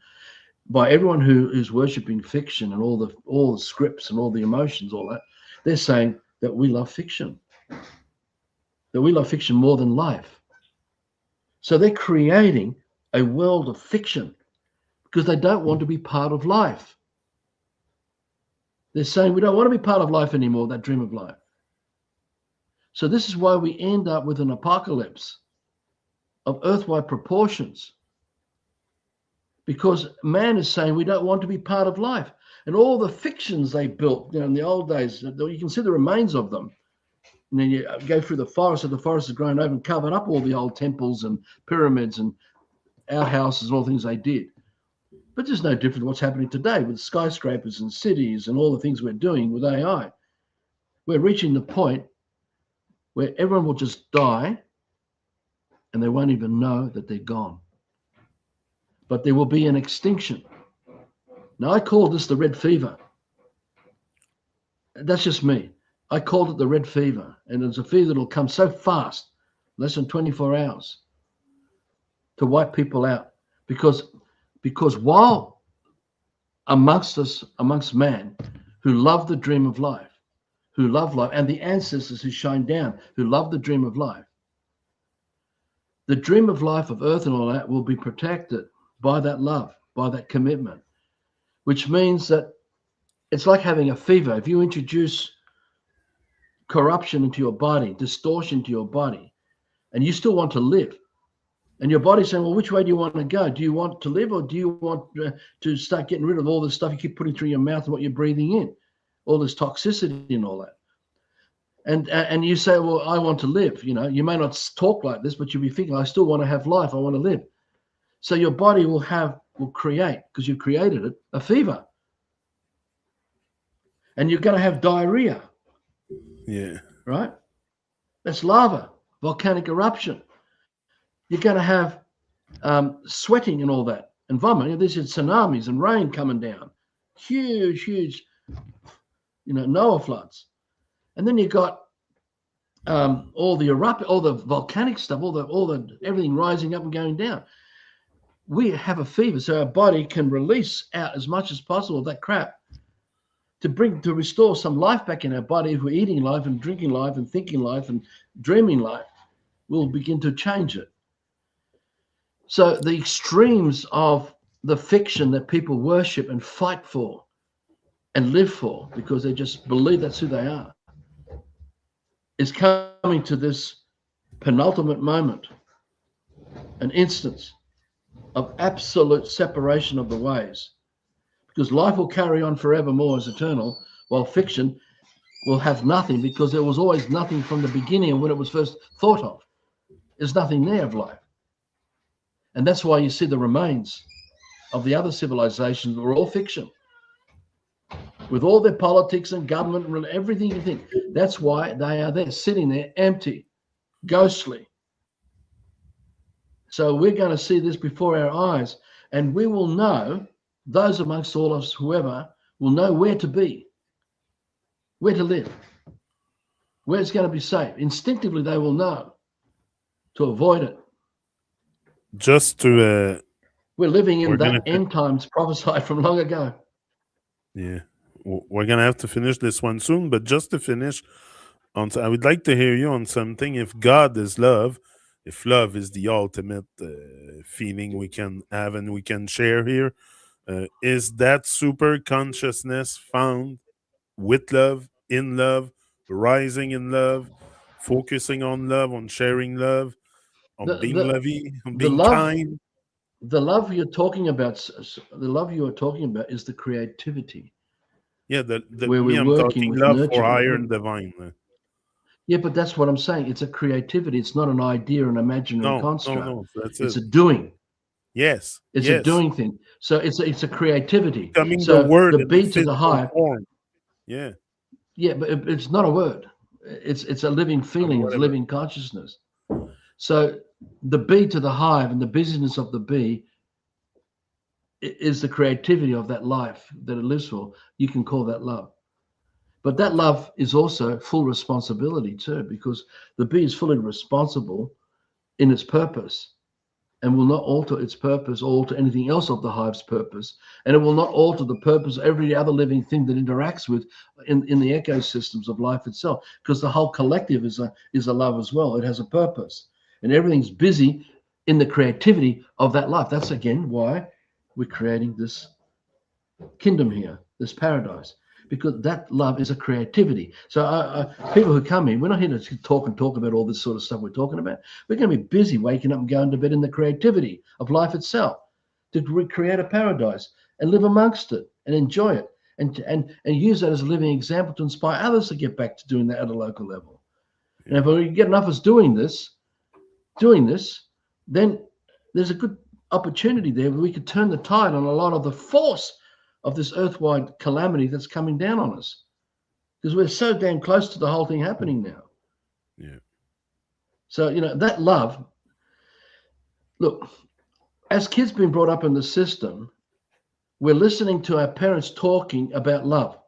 by everyone who is worshipping fiction and all the scripts and all the emotions, all that, they're saying that we love fiction, that we love fiction more than life. So they're creating a world of fiction because they don't want to be part of life. They're saying we don't want to be part of life anymore, that dream of life. So this is why we end up with an apocalypse of earth-wide proportions, because man is saying we don't want to be part of life. And all the fictions they built, in the old days, you can see the remains of them. And then you go through the forest, and the forest has grown over and covered up all the old temples and pyramids and outhouses and all the things they did. But there's no different to what's happening today with skyscrapers and cities and all the things we're doing with AI. We're reaching the point where everyone will just die and they won't even know that they're gone. But there will be an extinction. Now, I call this the red fever. That's just me. I called it the red fever, and it's a fever that'll come so fast, less than 24 hours, to wipe people out. Because while amongst us, amongst man, who love the dream of life, who love life, and the ancestors who shine down, who love the dream of life, the dream of life of earth and all that will be protected by that love, by that commitment, which means that it's like having a fever. If you introduce corruption into your body, distortion to your body, and you still want to live, and your body's saying, well, which way do you want to go? Do you want to live, or do you want to start getting rid of all this stuff you keep putting through your mouth and what you're breathing in, all this toxicity and all that? And you say, well, I want to live. You may not talk like this, but you'll be thinking, I still want to have life. I want to live. So your body will create, because you created it, a fever. And you're going to have diarrhea. Yeah. Right? That's lava, volcanic eruption. You're going to have sweating and all that, and vomiting. There's tsunamis and rain coming down. Huge, Noah floods. And then you've got all the volcanic stuff, all the everything rising up and going down. We have a fever, so our body can release out as much as possible of that crap to restore some life back in our body. If we're eating life and drinking life and thinking life and dreaming life, we'll begin to change it. So the extremes of the fiction that people worship and fight for and live for, because they just believe that's who they are, is coming to this penultimate moment, an instance of absolute separation of the ways, because life will carry on forevermore as eternal, while fiction will have nothing, because there was always nothing from the beginning and when it was first thought of. There's nothing there of life. And that's why you see the remains of the other civilizations were all fiction, with all their politics and government and everything you think. That's why they are there, sitting there empty, ghostly. So we're going to see this before our eyes, and we will know, those amongst all of us, whoever, will know where to be, where to live, where it's going to be safe. Instinctively, they will know to avoid it. Just to We're living in we're gonna that end times prophesied from long ago. yeah, we're gonna have to finish this one soon. But just to finish, I would like to hear you on something. If God is love, if love is the ultimate feeling we can have and we can share here, is that super consciousness found with love, in love, rising in love, focusing on love, on sharing love, on The being the lovey, on the being love kind? the love you're talking about, the love you are talking about is the creativity, Yeah, the where me, we're I'm working talking with love for nurturing. higher and divine. Yeah, but that's what I'm saying. It's a creativity. It's not an idea, an imaginary No, no, construct. no. That's It's it. a doing. Yes, It's a yes. doing thing. So it's a creativity. Becoming the So word the in the B to the physical hive, form. Yeah, yeah, but it's not a word. It's a living feeling. It's a whatever. living consciousness. So the bee to the hive and the busyness of the bee is the creativity of that life that it lives for. You can call that love. But that Okay. love is also full responsibility too, because the bee is fully responsible in its purpose and will not alter its purpose or alter anything else of the hive's purpose. And it will not alter the purpose of every other living thing that interacts with in the ecosystems of life itself, because the whole collective is a love as well. It has a purpose. And everything's busy in the creativity of that life. That's again why we're creating this kingdom here, this paradise, because that love is a creativity. So people who come in, we're not here to talk about all this sort of stuff we're talking about. We're going to be busy waking up and going to bed in the creativity of life itself, to recreate a paradise and live amongst it and enjoy it, and use that as a living example to inspire others to get back to doing that at a local level. And Yeah. if we get enough of us doing this, then there's a good opportunity there where we could turn the tide on a lot of the force of this earthwide calamity that's coming down on us, because we're so damn close to the whole thing happening now. Yeah. So, that love, look, as kids being brought up in the system, we're listening to our parents talking about love.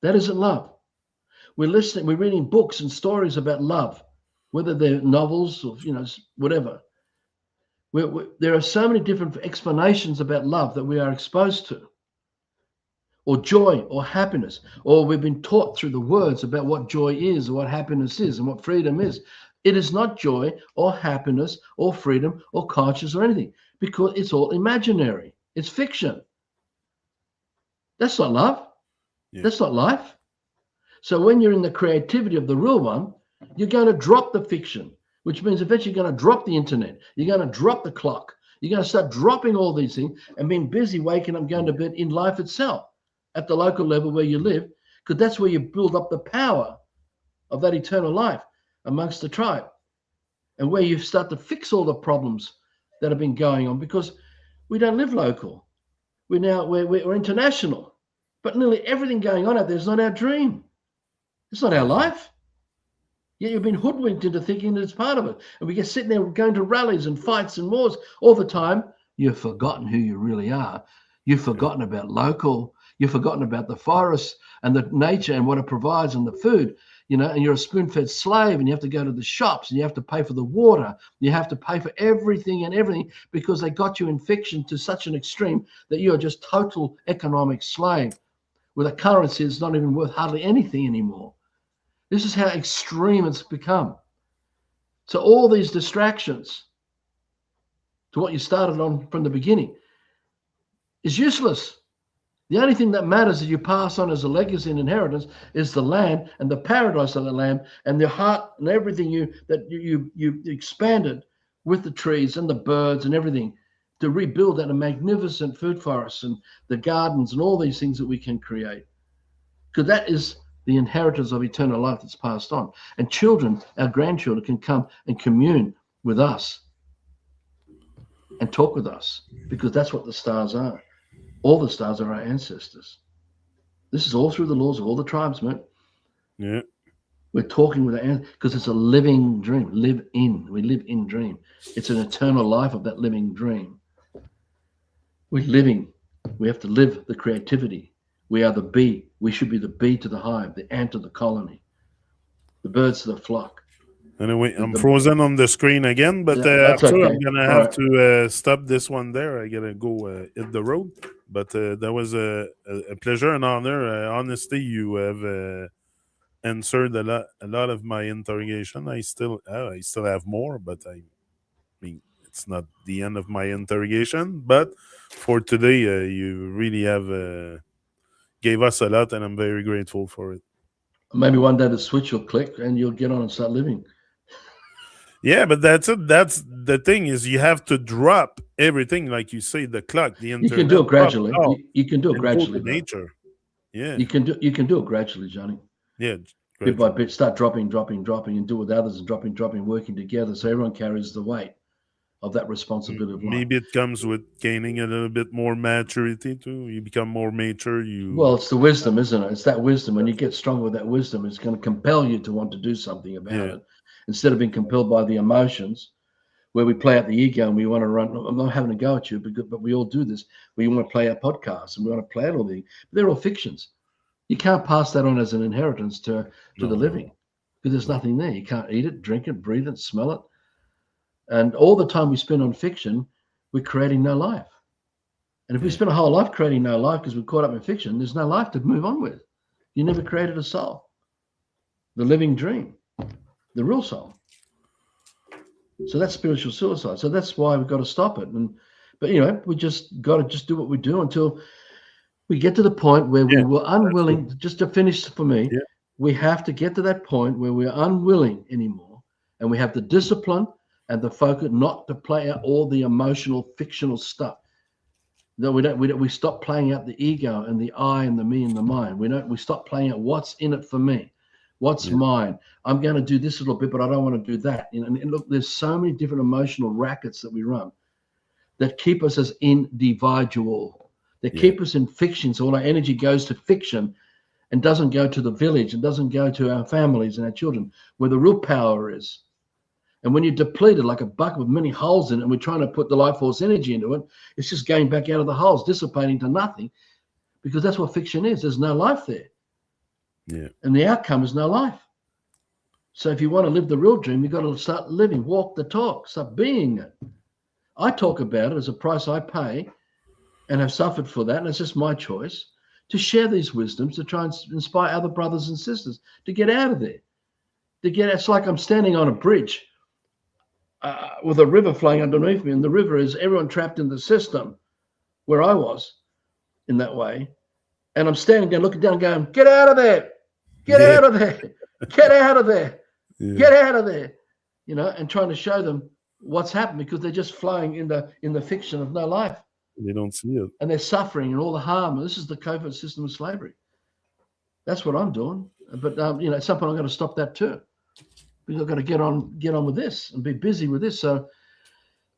That isn't love. We're reading books and stories about love, whether they're novels or, whatever. There are so many different explanations about love that we are exposed to, or joy or happiness, or we've been taught through the words about what joy is or what happiness is and what freedom is. It is not joy or happiness or freedom or conscience or anything, because it's all imaginary. It's fiction. That's not love. Yeah. That's not life. So when you're in the creativity of the real one, you're going to drop the fiction, which means eventually you're going to drop the internet. You're going to drop the clock. You're going to start dropping all these things and being busy waking up, going to bed in life itself at the local level where you live, because that's where you build up the power of that eternal life amongst the tribe, and where you start to fix all the problems that have been going on, because we don't live local. We're international, but nearly everything going on out there is not our dream. It's not our Okay. life. Yet you've been hoodwinked into thinking that it's part of it. And we get sitting there going to rallies and fights and wars all the time. You've forgotten who you really are. You've Yeah. forgotten about local. You've forgotten about the forest and the nature and what it provides and the food, and you're a spoon-fed slave, and you have to go to the shops and you have to pay for the water. You have to pay for everything because they got you in fiction to such an extreme that you're just total economic slave with a currency that's not even worth hardly anything anymore. This is how extreme it's become. So all these distractions to what you started on from the beginning is useless. The only thing that matters that you pass on as a legacy and inheritance is the land and the paradise of the land and the heart and everything you expanded with the trees and the birds and everything to rebuild that a magnificent food forest and the gardens and all these things that we can create. Because that is the inheritance of eternal life that's passed on. And children, our grandchildren, can come and commune with us and talk with us, because that's what the stars are. All the stars are our ancestors. This is all through the laws of all the tribes, mate. Yeah. We're talking with our because it's a living dream. Live in. We live in dream. It's an eternal life of that living dream. We're living. We have to live the creativity. We are the bee. We should be the bee to the hive, the ant to the colony, the birds to the flock. Anyway, I'm The frozen on the screen again, but Yeah, that's after I'm okay. gonna All have right. to stop this one there. I gotta go hit the road. But that was a pleasure and honor. Honestly, you have answered a lot of my interrogation. I still have more, but I mean, it's not the end of my interrogation. But for today, you really have gave us a lot, and I'm very grateful for it. Maybe one day the switch will click and you'll get on and start living. Yeah, but that's it. That's the thing is you have to drop everything, like you say, the clock, the You can do internet, it drop it gradually. all, You can do it and go to gradually, though. nature. Yeah, You can do it gradually, Johnny. yeah. bit by bit, start dropping, and do with others, and dropping, working together, so everyone carries the weight of that responsibility of life. Maybe it comes with gaining a little bit more maturity too. You become more mature. Well, it's the wisdom, isn't it? It's that wisdom. When you get strong with that wisdom, it's going to compel you to want to do something about it, instead of being compelled by the emotions, where we play out the ego and we want to run. I'm not having a go at you, but we all do this. We want to play our podcasts and we want to play out all the. They're all fictions. You can't pass that on as an inheritance to the living, because there's nothing there. You can't eat it, drink it, breathe it, smell it. And all the time we spend on fiction, we're creating no life. And if we spend a whole life creating no life because we're caught up in fiction, there's no life to move on with. You never created a soul, the living dream, the real soul. So that's spiritual suicide. So that's why we've got to stop it. But we just got to just do what we do until we get to the point where we were unwilling. Just to finish for me, we have to get to that point where we're unwilling anymore, and we have the discipline and the focus not to play out all the emotional, fictional stuff. No, we stop playing out the ego and the I and the me and the mine. We stop playing out what's in it for me, what's mine. I'm going to do this a little bit, but I don't want to do that. And look, there's so many different emotional rackets that we run that keep us as individual. They keep us in fiction. So all our energy goes to fiction and doesn't go to the village and doesn't go to our families and our children, where the real power is. And when you're depleted like a bucket with many holes in it, and we're trying to put the life force energy into it, it's just going back out of the holes, dissipating to nothing, because that's what fiction is. There's no life there. Yeah. And the outcome is no life. So if you want to live the real dream, you've got to start living, walk the talk, start being it. I talk about it as a price I pay and have suffered for that, and it's just my choice to share these wisdoms, to try and inspire other brothers and sisters to get out of there. It's like I'm standing on a bridge with a river flowing underneath me, and the river is everyone trapped in the system where I was in that way. And I'm standing there looking down going, get out of there, get out of there, get out of there, get out of there, and trying to show them what's happened, because they're just flowing in the fiction of no life. They don't see it. And they're suffering and all the harm. This is the covert system of slavery. That's what I'm doing. But, at some point I'm going to stop that too. We've got to get on with this and be busy with this. So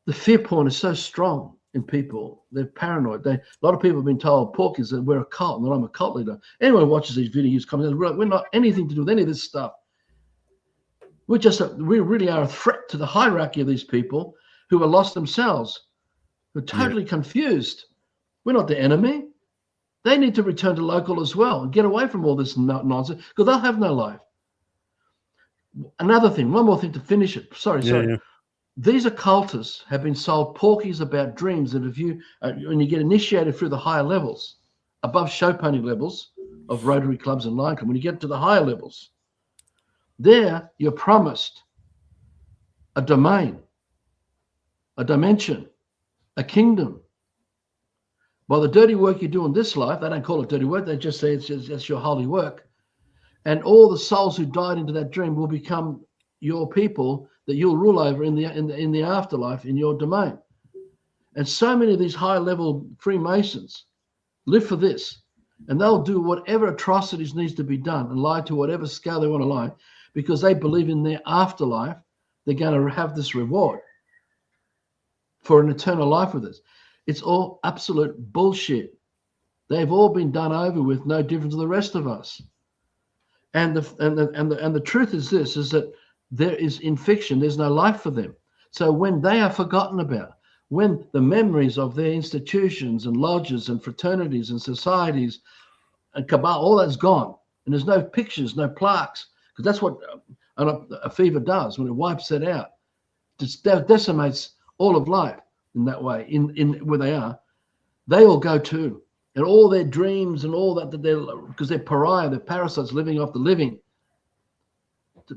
the fear porn is so strong in people. They're paranoid. A lot of people have been told, pork is that we're a cult and that I'm a cult leader. Anyone who watches these videos, we're not anything to do with any of this stuff. We really are a threat to the hierarchy of these people who are lost themselves, who are totally confused. We're not the enemy. They need to return to local as well and get away from all this nonsense, because they'll have no life. Another thing, one more thing to finish it. Sorry. These occultists have been sold porkies about dreams that when you get initiated through the higher levels, above show pony levels of Rotary clubs and Lion Club, when you get to the higher levels, there you're promised a domain, a dimension, a kingdom. While the dirty work you do in this life, they don't call it dirty work, they just say it's your holy work. And all the souls who died into that dream will become your people that you'll rule over in the afterlife, in your domain. And so many of these high-level Freemasons live for this, and they'll do whatever atrocities needs to be done and lie to whatever scale they want to lie, because they believe in their afterlife they're going to have this reward for an eternal life with us. It's all absolute bullshit. They've all been done over with, no different to the rest of us. And the truth is this, is that there is in fiction, there's no life for them. So when they are forgotten about, when the memories of their institutions and lodges and fraternities and societies and cabal, all that's gone, and there's no pictures, no plaques, because that's what a fever does when it wipes it out. It decimates all of life in that way, in where they are. They all go too. And all their dreams and all that because they're pariah, they're parasites living off the living,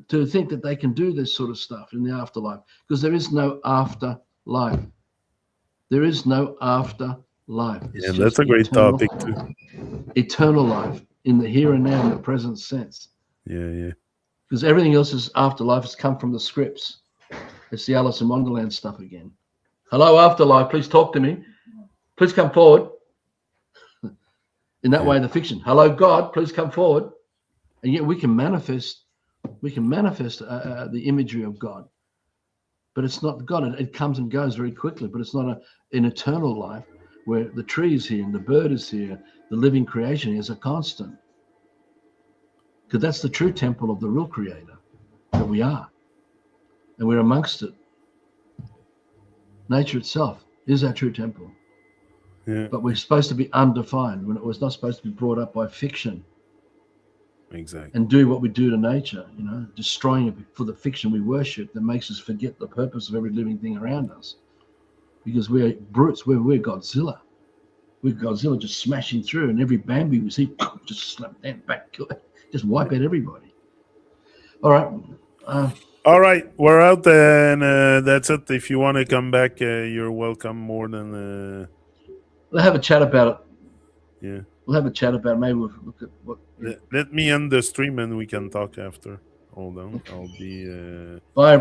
to think that they can do this sort of stuff in the afterlife, because there is no afterlife. There is no afterlife. Yeah, that's a great topic too. Eternal life in the here and now, in the present sense. Yeah. Because everything else is afterlife has come from the scripts. It's the Alice in Wonderland stuff again. Hello, afterlife. Please talk to me. Please come forward. In that way, the fiction. Hello, God. Please come forward. and yet we can manifest the imagery of God, but it's not God. It comes and goes very quickly, but it's not an eternal life where the tree is here and the bird is here, the living creation is a constant. Because that's the true temple of the real creator that we are, and we're amongst it. Nature itself is our true temple. Yeah, But we're supposed to be undefined. When it was not supposed to be brought up by fiction exactly. and do what we do to nature, destroying it for the fiction we worship that makes us forget the purpose of every living thing around us. Because we're brutes, we're Godzilla. We're Godzilla just smashing through, and every Bambi we see just slap that back, just wipe out everybody. All right. All right, we're out, and that's it. If you want to come back, you're welcome. More than We'll have a chat about it. yeah. We'll have a chat about it. Maybe we'll look at what. Let me end the stream, and we can talk after. Hold on, I'll be. Bye, everyone.